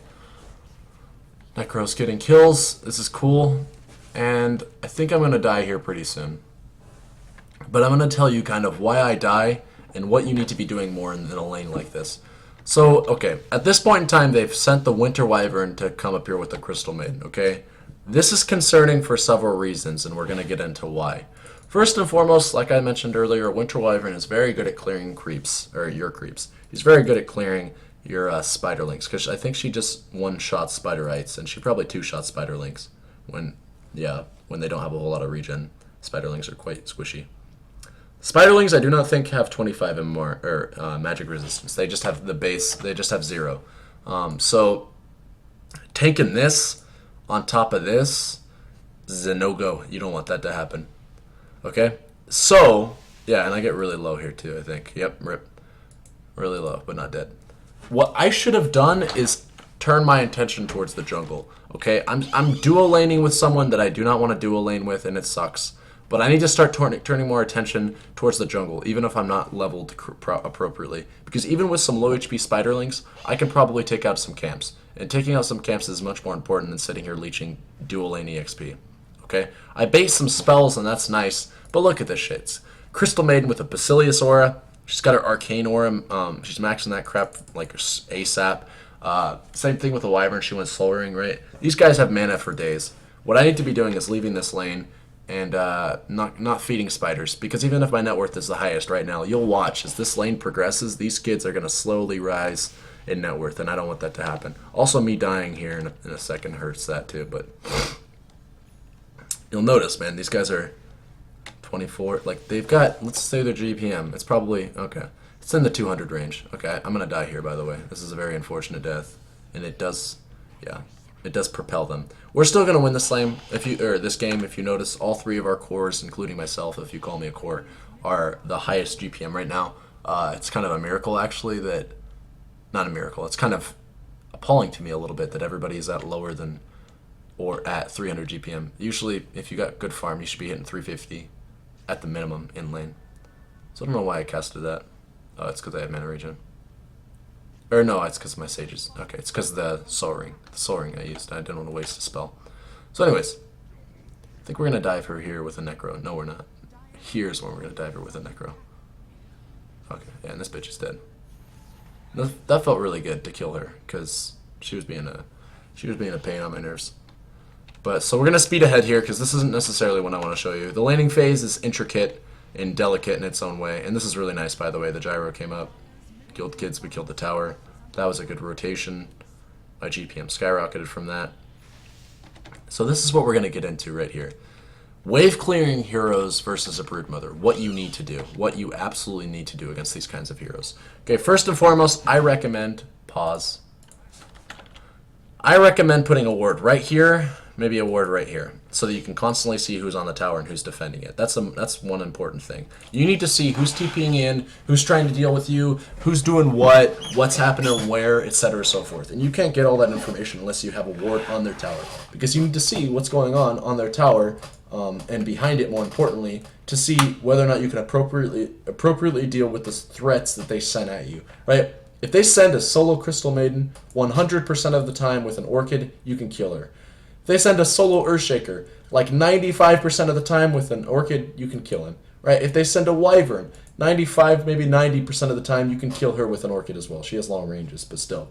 Necro's getting kills. This is cool. And I think I'm going to die here pretty soon. But I'm going to tell you kind of why I die and what you need to be doing more in a lane like this. So, okay, at this point in time, they've sent the Winter Wyvern to come up here with the Crystal Maiden, okay? This is concerning for several reasons, and we're going to get into why. First and foremost, like I mentioned earlier, Winter Wyvern is very good at clearing creeps, or your creeps. He's very good at clearing your spiderlings, because I think she just one-shot spiderites, and she probably two-shot spiderlings when they don't have a whole lot of regen. Spiderlings are quite squishy. Spiderlings, I do not think have 25 MMR or magic resistance. They just have the base. They just have 0. So taking this on top of this is a no-go. You don't want that to happen. Okay? So, yeah, and I get really low here too, I think. Yep, rip. Really low, but not dead. What I should have done is turn my attention towards the jungle. Okay? I'm dual laning with someone that I do not want to dual lane with, and it sucks. But I need to start turning more attention towards the jungle, even if I'm not leveled appropriately. Because even with some low HP spiderlings, I can probably take out some camps. And taking out some camps is much more important than sitting here leeching dual lane EXP. Okay? I bait some spells, and that's nice. But look at this shit. It's Crystal Maiden with a Basilius aura. She's got her Arcane aura. She's maxing that crap like ASAP. Same thing with the Wyvern. She went Soul Ring, right? These guys have mana for days. What I need to be doing is leaving this lane and not feeding spiders, because even if my net worth is the highest right now, you'll watch as this lane progresses, these kids are going to slowly rise in net worth, and I don't want that to happen. Also, me dying here in a second hurts that too, but you'll notice, man, these guys are 24, like they've got, let's say their GPM, it's probably, okay, it's in the 200 range. Okay, I'm going to die here, by the way. This is a very unfortunate death, and it does, yeah. It does propel them. We're still going to win this game. This game, if you notice, all 3 of our cores, including myself, if you call me a core, are the highest GPM right now. It's kind of a miracle, actually, that... Not a miracle. It's kind of appalling to me a little bit that everybody is at lower than or at 300 GPM. Usually, if you got good farm, you should be hitting 350 at the minimum in lane. So I don't know why I casted that. Oh, it's because I have mana regen. Or no, it's because of my sages. Okay, it's because of the Soul Ring. The Soul Ring I used. I didn't want to waste a spell. So anyways, I think we're going to dive her here with a Necro. No, we're not. Here's when we're going to dive her with a Necro. Okay, yeah, and this bitch is dead. That felt really good to kill her, because she was being a pain on my nerves. But, so we're going to speed ahead here, because this isn't necessarily what I want to show you. The laning phase is intricate and delicate in its own way, and this is really nice, by the way. The gyro came up. Killed kids, we killed the tower. That was a good rotation. My GPM skyrocketed from that. So this is what we're going to get into right here. Wave clearing heroes versus a Broodmother. What you need to do. What you absolutely need to do against these kinds of heroes. Okay, first and foremost, I recommend... Pause. I recommend putting a ward right here maybe a ward right here, so that you can constantly see who's on the tower and who's defending it. That's one important thing. You need to see who's TPing in, who's trying to deal with you, who's doing what's happening where, etc. so forth. And you can't get all that information unless you have a ward on their tower, because you need to see what's going on their tower, and behind it, more importantly, to see whether or not you can appropriately deal with the threats that they send at you, right? If they send a solo Crystal Maiden, 100% of the time with an Orchid, you can kill her. If they send a solo Earthshaker, like 95% of the time with an Orchid, you can kill him, right? If they send a Wyvern, 95, maybe 90% of the time, you can kill her with an Orchid as well. She has long ranges, but still.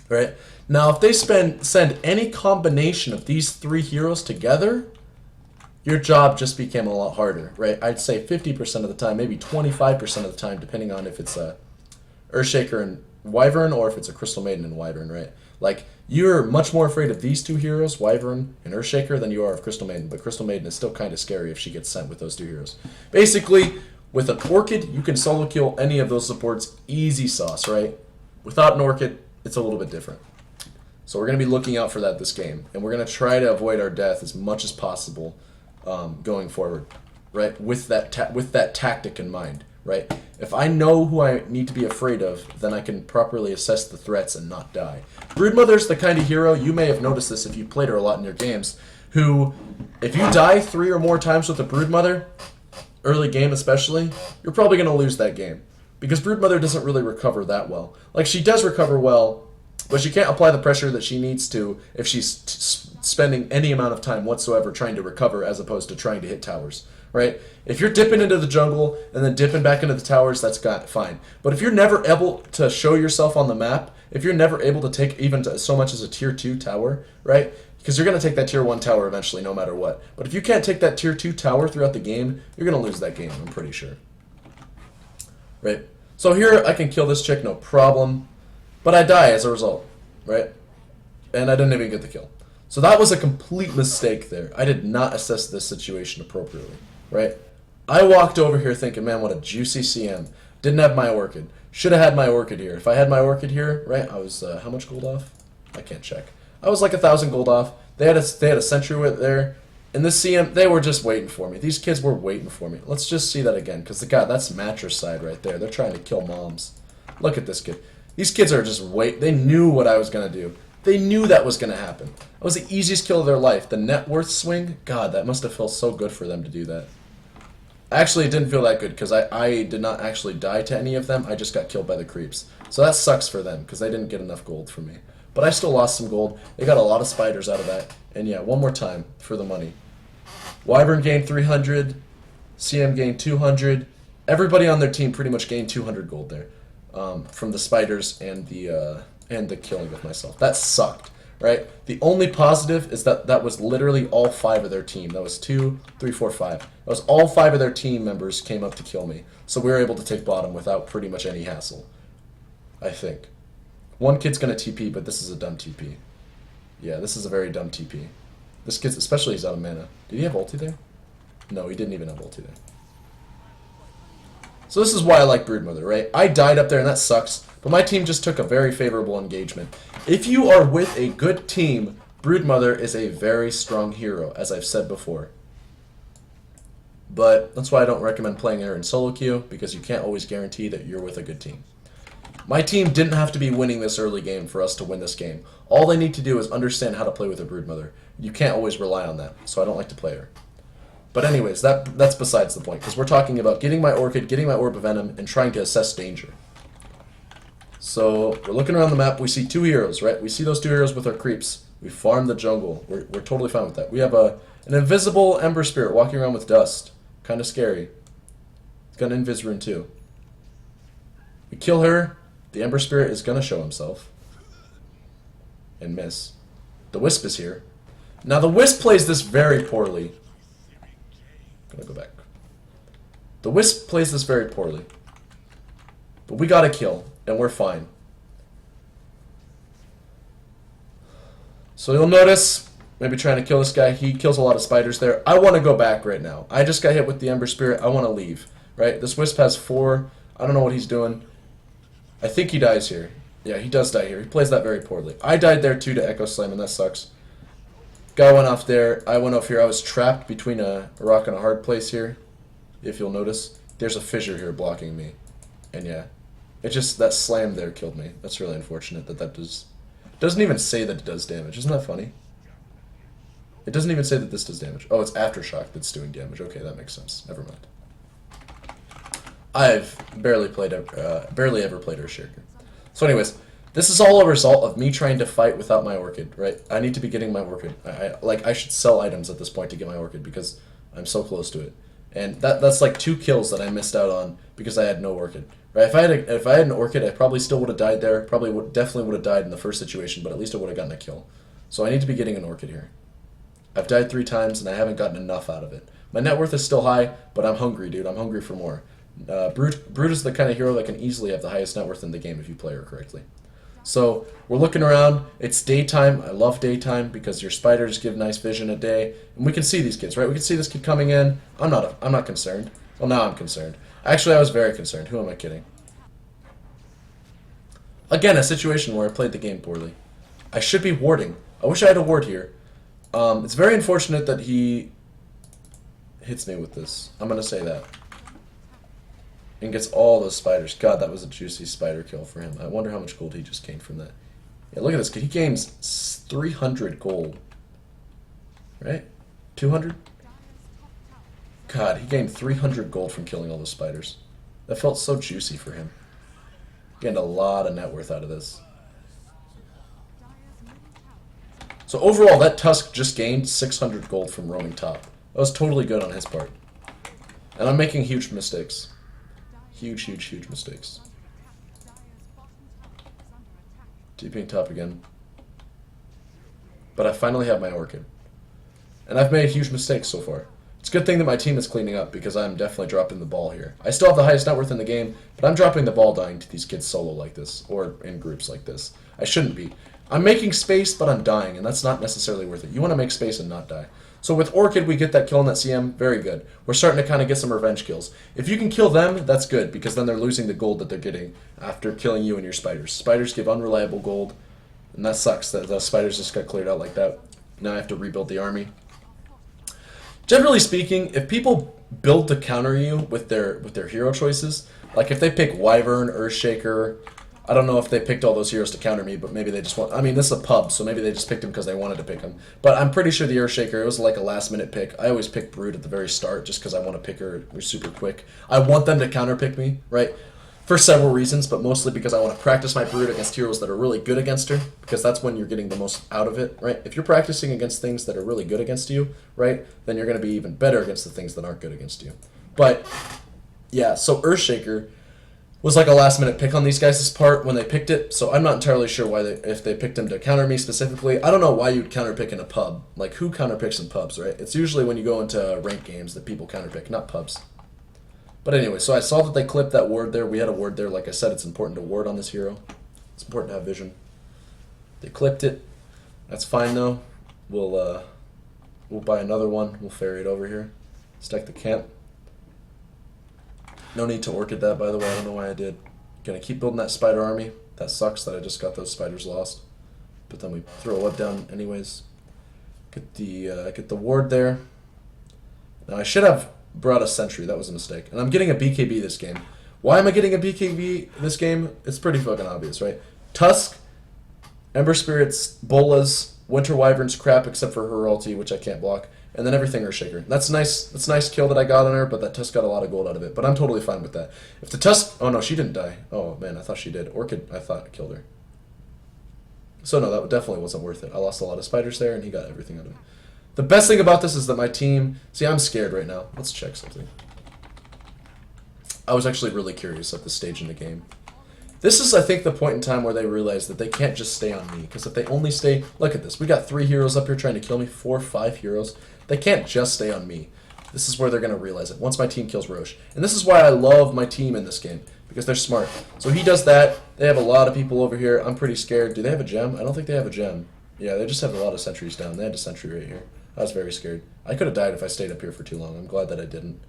Right? Now, if they send any combination of these three heroes together, your job just became a lot harder, right? I'd say 50% of the time, maybe 25% of the time, depending on if it's a Earthshaker and Wyvern or if it's a Crystal Maiden and Wyvern, right? Like, you're much more afraid of these two heroes, Wyvern and Earthshaker, than you are of Crystal Maiden. But Crystal Maiden is still kind of scary if she gets sent with those two heroes. Basically, with an Orchid, you can solo kill any of those supports easy sauce, right? Without an Orchid, it's a little bit different. So we're going to be looking out for that this game. And we're going to try to avoid our death as much as possible going forward, right? With that tactic in mind, right? If I know who I need to be afraid of, then I can properly assess the threats and not die. Broodmother's the kind of hero, you may have noticed this if you played her a lot in your games, who, if you die 3 or more times with a Broodmother, early game especially, you're probably going to lose that game. Because Broodmother doesn't really recover that well. Like, she does recover well, but she can't apply the pressure that she needs to if she's spending any amount of time whatsoever trying to recover as opposed to trying to hit towers, right? If you're dipping into the jungle and then dipping back into the towers, that's fine. But if you're never able to show yourself on the map, if you're never able to take even so much as a tier 2 tower, right? Because you're going to take that tier 1 tower eventually no matter what. But if you can't take that tier 2 tower throughout the game, you're going to lose that game, I'm pretty sure. Right? So here I can kill this chick, no problem. But I die as a result, right? And I didn't even get the kill. So that was a complete mistake there. I did not assess this situation appropriately, right? I walked over here thinking, man, what a juicy CM. Didn't have my Orchid. Should have had my Orchid here. If I had my Orchid here, right, I was, how much gold off? I can't check. I was like 1,000 gold off. They had a sentry with there. And this CM, they were just waiting for me. These kids were waiting for me. Let's just see that again, because that's mattress side right there. They're trying to kill moms. Look at this kid. These kids are just they knew what I was going to do. They knew that was going to happen. That was the easiest kill of their life. The net worth swing, God, that must have felt so good for them to do that. Actually, it didn't feel that good, because I did not actually die to any of them. I just got killed by the creeps. So that sucks for them, because they didn't get enough gold from me. But I still lost some gold. They got a lot of spiders out of that. And yeah, one more time for the money. Wyvern gained 300. CM gained 200. Everybody on their team pretty much gained 200 gold there. From the spiders and the killing of myself. That sucked, right? The only positive is that was literally all 5 of their team. That was 2, 3, 4, 5. That was all 5 of their team members came up to kill me. So we were able to take bottom without pretty much any hassle, I think. One kid's going to TP, but this is a dumb TP. Yeah, this is a very dumb TP. This kid's, especially he's out of mana. Did he have ulti there? No, he didn't even have ulti there. So this is why I like Broodmother, right? I died up there and that sucks, but my team just took a very favorable engagement. If you are with a good team, Broodmother is a very strong hero, as I've said before. But that's why I don't recommend playing her in solo queue, because you can't always guarantee that you're with a good team. My team didn't have to be winning this early game for us to win this game. All they need to do is understand how to play with a Broodmother. You can't always rely on that, so I don't like to play her. But anyways, that's besides the point, because we're talking about getting my Orchid, getting my Orb of Venom, and trying to assess danger. So we're looking around the map, we see 2 heroes, right? We see those 2 heroes with our creeps. We farm the jungle. We're totally fine with that. We have an invisible Ember Spirit walking around with dust. Kind of scary. It's got an Invis rune too. We kill her. The Ember Spirit is going to show himself. And miss. The Wisp is here. Now the Wisp plays this very poorly. I'm gonna go back. The Wisp plays this very poorly. But we got a kill, and we're fine. So you'll notice, maybe trying to kill this guy, he kills a lot of spiders there. I want to go back right now. I just got hit with the Ember Spirit, I want to leave. Right? This Wisp has 4, I don't know what he's doing. I think he dies here. Yeah, he does die here. He plays that very poorly. I died there too to Echo Slam, and that sucks. Guy went off there. I went off here. I was trapped between a rock and a hard place here. If you'll notice, there's a fissure here blocking me. And yeah, it just, that slam there killed me. That's really unfortunate that does... Doesn't even say that it does damage. Isn't that funny? It doesn't even say that this does damage. Oh, it's Aftershock that's doing damage. Okay, that makes sense. Never mind. I've barely ever played Earthshaker. So anyways, this is all a result of me trying to fight without my Orchid, right? I need to be getting my Orchid. I should sell items at this point to get my Orchid because I'm so close to it. And that's like 2 kills that I missed out on because I had no Orchid. Right? If I had an Orchid, I probably still would have died there. Definitely would have died in the first situation, but at least I would have gotten a kill. So I need to be getting an Orchid here. I've died 3 times and I haven't gotten enough out of it. My net worth is still high, but I'm hungry, dude. I'm hungry for more. Brood is the kind of hero that can easily have the highest net worth in the game if you play her correctly. So we're looking around. It's daytime. I love daytime because your spiders give nice vision at day, and we can see these kids, right? We can see this kid coming in. I'm not concerned. Well, now I'm concerned. Actually, I was very concerned. Who am I kidding? Again, a situation where I played the game poorly. I should be warding. I wish I had a ward here. It's very unfortunate that he hits me with this. I'm gonna say that. And gets all those spiders. God, that was a juicy spider kill for him. I wonder how much gold he just gained from that. Yeah, look at this kid. He gains 300 gold. Right? 200? God, he gained 300 gold from killing all those spiders. That felt so juicy for him. Gained a lot of net worth out of this. So overall, that Tusk just gained 600 gold from roaming top. That was totally good on his part. And I'm making huge mistakes. Huge mistakes. TPing top again. But I finally have my Orchid. And I've made huge mistakes so far. It's a good thing that my team is cleaning up because I'm definitely dropping the ball here. I still have the highest net worth in the game, but I'm dropping the ball dying to these kids solo like this, or in groups like this. I shouldn't be. I'm making space, but I'm dying, and that's not necessarily worth it. You want to make space and not die. So with Orchid, we get that kill in that CM. Very good. We're starting to kind of get some revenge kills. If you can kill them, that's good, because then they're losing the gold that they're getting after killing you and your spiders. Spiders give unreliable gold, and that sucks that the spiders just got cleared out like that. Now I have to rebuild the army. Generally speaking, if people build to counter you with their hero choices, like if they pick Wyvern, Earthshaker, I don't know if they picked all those heroes to counter me, but maybe they just want... I mean, this is a pub, so maybe they just picked him because they wanted to pick him. But I'm pretty sure the Earthshaker, it was like a last-minute pick. I always pick Brood at the very start just because I want to pick her super quick. I want them to counter-pick me, right? For several reasons, but mostly because I want to practice my Brood against heroes that are really good against her, because that's when you're getting the most out of it, right? If you're practicing against things that are really good against you, right, then you're going to be even better against the things that aren't good against you. But, yeah, so Earthshaker was like a last-minute pick on these guys' part when they picked it, so I'm not entirely sure why if they picked him to counter me specifically. I don't know why you'd counter-pick in a pub. Like, who counter-picks in pubs, right? It's usually when you go into ranked games that people counter-pick, not pubs. But anyway, so I saw that they clipped that ward there. We had a ward there. Like I said, it's important to ward on this hero. It's important to have vision. They clipped it. That's fine, though. We'll buy another one. We'll ferry it over here. Stack the camp. No need to Orchid that, by the way. I don't know why I did. Gonna keep building that spider army. That sucks that I just got those spiders lost. But then we throw a web down anyways. Get the ward there. Now I should have brought a sentry. That was a mistake. And I'm getting a BKB this game. Why am I getting a BKB this game? It's pretty fucking obvious, right? Tusk, Ember Spirits, Bolas, Winter Wyvern's crap except for her ulti, which I can't block. And then everything Earthshaker. That's nice. That's a nice kill that I got on her, but that Tusk got a lot of gold out of it. But I'm totally fine with that. If the Tusk... Oh, no, she didn't die. Oh, man, I thought she did. Orchid, I thought, killed her. So, no, that definitely wasn't worth it. I lost a lot of spiders there, and he got everything out of it. The best thing about this is that my team... See, I'm scared right now. Let's check something. I was actually really curious at this stage in the game. This is, I think, the point in time where they realize that they can't just stay on me. Because if they only stay... Look at this. We got 3 heroes up here trying to kill me. 4, 5 heroes. They can't just stay on me. This is where they're going to realize it. Once my team kills Roche. And this is why I love my team in this game. Because they're smart. So he does that. They have a lot of people over here. I'm pretty scared. Do they have a gem? I don't think they have a gem. Yeah, they just have a lot of sentries down. They had a sentry right here. I was very scared. I could have died if I stayed up here for too long. I'm glad that I didn't.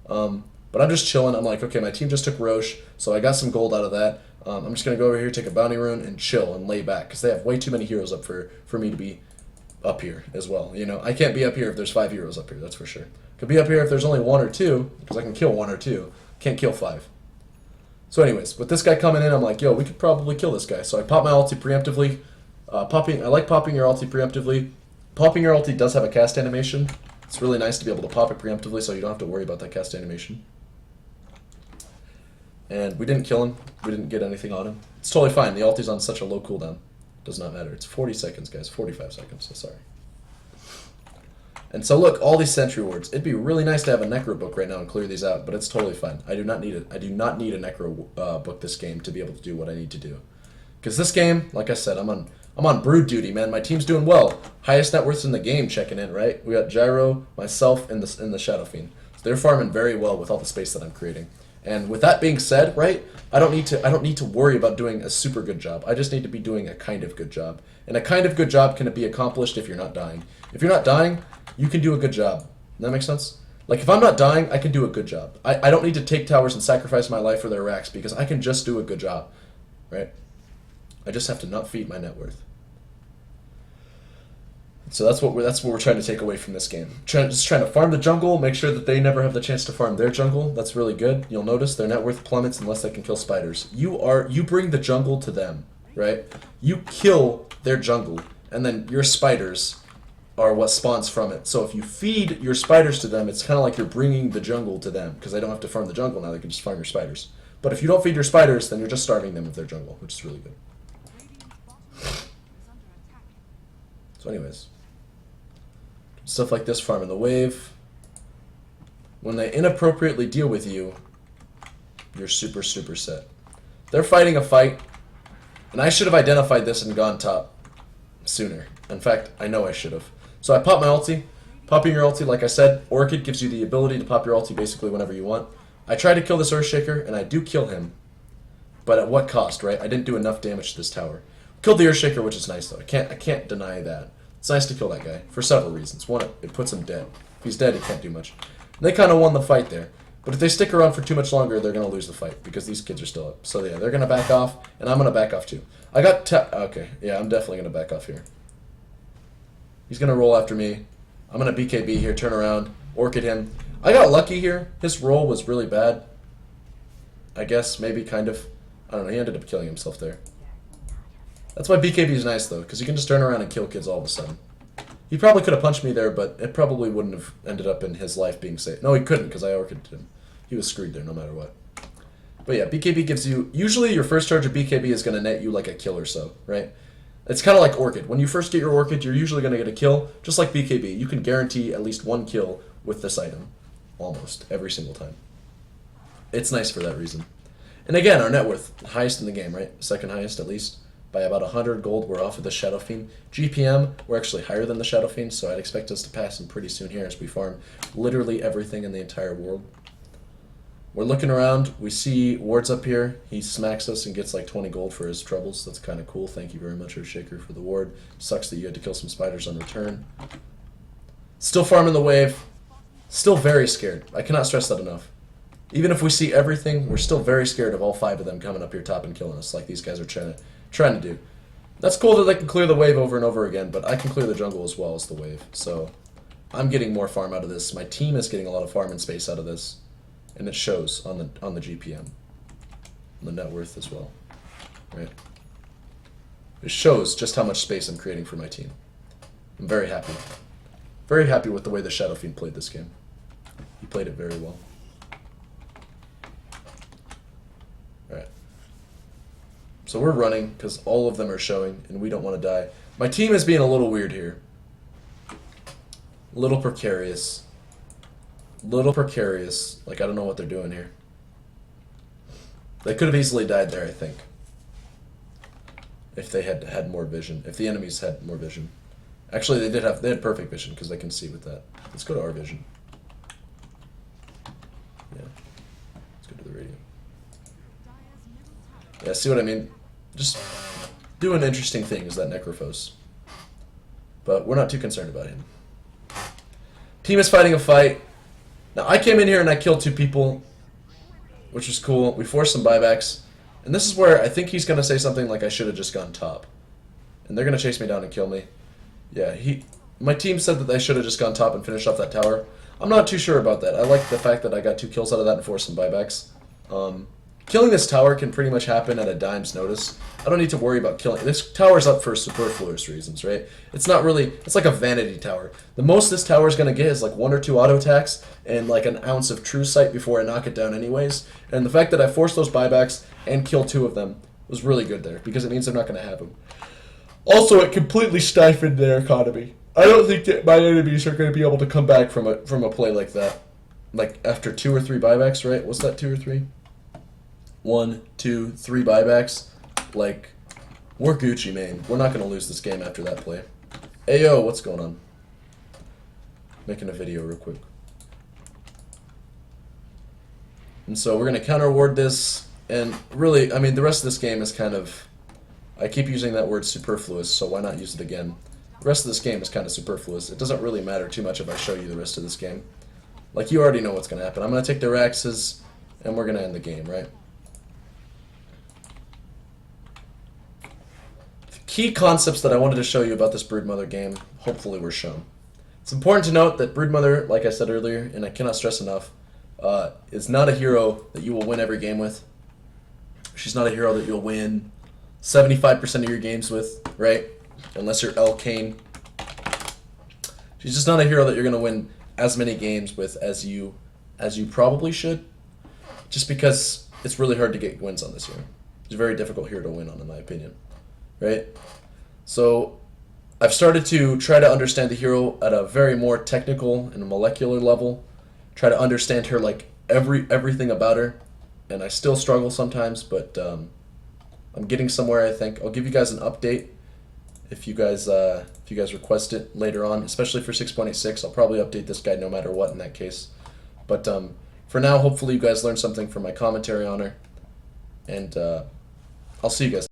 But I'm just chilling. I'm like, okay, my team just took Roche. So I got some gold out of that. I'm just going to go over here, take a bounty rune, and chill and lay back. Because they have way too many heroes up for me to be up here as well. You know, I can't be up here if there's 5 heroes up here, that's for sure. Could be up here if there's only 1 or 2, because I can kill 1 or 2. Can't kill 5. So anyways, with this guy coming in, I'm like, yo, we could probably kill this guy. So I pop my ulti preemptively. I like popping your ulti preemptively. Popping your ulti does have a cast animation. It's really nice to be able to pop it preemptively so you don't have to worry about that cast animation. And we didn't kill him. We didn't get anything on him. It's totally fine. The ulti's on such a low cooldown. Does not matter. It's 40 seconds, guys. 45 seconds, so sorry. And so look, all these sentry wards. It'd be really nice to have a necro book right now and clear these out, but it's totally fine. I do not need it. I do not need a necro book this game to be able to do what I need to do. Because this game, like I said, I'm on brood duty, man. My team's doing well. Highest net worths in the game checking in, right? We got Gyro, myself, and the Shadow Fiend. So they're farming very well with all the space that I'm creating. And with that being said, right, I don't need to worry about doing a super good job. I just need to be doing a kind of good job. And a kind of good job can be accomplished if you're not dying. If you're not dying, you can do a good job. Does that make sense? Like, if I'm not dying, I can do a good job. I don't need to take towers and sacrifice my life for their racks because I can just do a good job, right? I just have to not feed my net worth. So that's what we're trying to take away from this game. Just trying to farm the jungle, make sure that they never have the chance to farm their jungle. That's really good. You'll notice their net worth plummets unless they can kill spiders. You bring the jungle to them, right? You kill their jungle, and then your spiders are what spawns from it. So if you feed your spiders to them, it's kind of like you're bringing the jungle to them because they don't have to farm the jungle now. They can just farm your spiders. But if you don't feed your spiders, then you're just starving them of their jungle, which is really good. So anyways. Stuff like this, farming the wave. When they inappropriately deal with you, you're super, super set. They're fighting a fight, and I should have identified this and gone top sooner. In fact, I know I should have. So I pop my ulti. Popping your ulti, like I said, Orchid gives you the ability to pop your ulti basically whenever you want. I try to kill this Earthshaker, and I do kill him. But at what cost, right? I didn't do enough damage to this tower. Killed the Earthshaker, which is nice, though. I can't deny that. It's nice to kill that guy for several reasons. One, it puts him dead. If he's dead, he can't do much. And they kind of won the fight there. But if they stick around for too much longer, they're going to lose the fight because these kids are still up. So yeah, they're going to back off, and I'm going to back off too. I got okay, yeah, I'm definitely going to back off here. He's going to roll after me. I'm going to BKB here, turn around, Orchid him. I got lucky here. His roll was really bad. I guess, maybe, kind of. I don't know, he ended up killing himself there. That's why BKB is nice, though, because you can just turn around and kill kids all of a sudden. He probably could have punched me there, but it probably wouldn't have ended up in his life being safe. No, he couldn't, because I Orchided him. He was screwed there, no matter what. But yeah, BKB gives you... Usually your first charge of BKB is going to net you like a kill or so, right? It's kind of like Orchid. When you first get your Orchid, you're usually going to get a kill, just like BKB. You can guarantee at least one kill with this item, almost, every single time. It's nice for that reason. And again, our net worth, highest in the game, right? Second highest, at least. By about 100 gold, we're off of the Shadow Fiend. GPM, we're actually higher than the Shadow Fiend, so I'd expect us to pass him pretty soon here as we farm literally everything in the entire world. We're looking around. We see wards up here. He smacks us and gets like 20 gold for his troubles. That's kind of cool. Thank you very much, Earthshaker, for the ward. Sucks that you had to kill some spiders on return. Still farming the wave. Still very scared. I cannot stress that enough. Even if we see everything, we're still very scared of all 5 of them coming up here top and killing us like these guys are trying to do. That's cool that they can clear the wave over and over again, but I can clear the jungle as well as the wave. So I'm getting more farm out of this. My team is getting a lot of farm and space out of this, and it shows on the GPM, on the net worth as well, right? It shows just how much space I'm creating for my team. I'm very happy. Very happy with the way the Shadow Fiend played this game. He played it very well. Alright. So we're running because all of them are showing and we don't want to die. My team is being a little weird here. A little precarious. Little precarious. Like, I don't know what they're doing here. They could have easily died there, I think. If they had had more vision. If the enemies had more vision. Actually, they had perfect vision because they can see with that. Let's go to our vision. Yeah. Let's go to the radio. Yeah, see what I mean? Just doing interesting things, that Necrophos. But we're not too concerned about him. Team is fighting a fight. Now, I came in here and I killed 2 people, which was cool. We forced some buybacks. And this is where I think he's going to say something like I should have just gone top. And they're going to chase me down and kill me. Yeah, my team said that they should have just gone top and finished off that tower. I'm not too sure about that. I like the fact that I got 2 kills out of that and forced some buybacks. Killing this tower can pretty much happen at a dime's notice. I don't need to worry about killing. This tower's up for superfluous reasons, right? It's not really, it's like a vanity tower. The most this tower's going to get is like 1 or 2 auto attacks and like an ounce of true sight before I knock it down anyways. And the fact that I forced those buybacks and killed 2 of them was really good there because it means I'm not going to have them. Also, it completely stifled their economy. I don't think that my enemies are going to be able to come back from a play like that. Like after 2 or 3 buybacks, right? What's that, 2 or 3? 1, 2, 3 buybacks. Like, we're Gucci, man. We're not going to lose this game after that play. Ayo, what's going on? Making a video real quick. And so we're going to counter-award this. And really, I mean, the rest of this game is kind of... I keep using that word superfluous, so why not use it again? The rest of this game is kind of superfluous. It doesn't really matter too much if I show you the rest of this game. Like, you already know what's going to happen. I'm going to take their axes, and we're going to end the game, right? The key concepts that I wanted to show you about this Broodmother game, hopefully were shown. It's important to note that Broodmother, like I said earlier, and I cannot stress enough, is not a hero that you will win every game with. She's not a hero that you'll win 75% of your games with, right? Unless you're El Kane. She's just not a hero that you're going to win as many games with as you probably should. Just because it's really hard to get wins on this hero. It's a very difficult hero to win on, in my opinion. Right? So, I've started to try to understand the hero at a very more technical and molecular level. Try to understand her, like, everything about her. And I still struggle sometimes, but I'm getting somewhere, I think. I'll give you guys an update if you guys request it later on, especially for 6.86. I'll probably update this guide no matter what in that case. But for now, hopefully you guys learned something from my commentary on her. And I'll see you guys.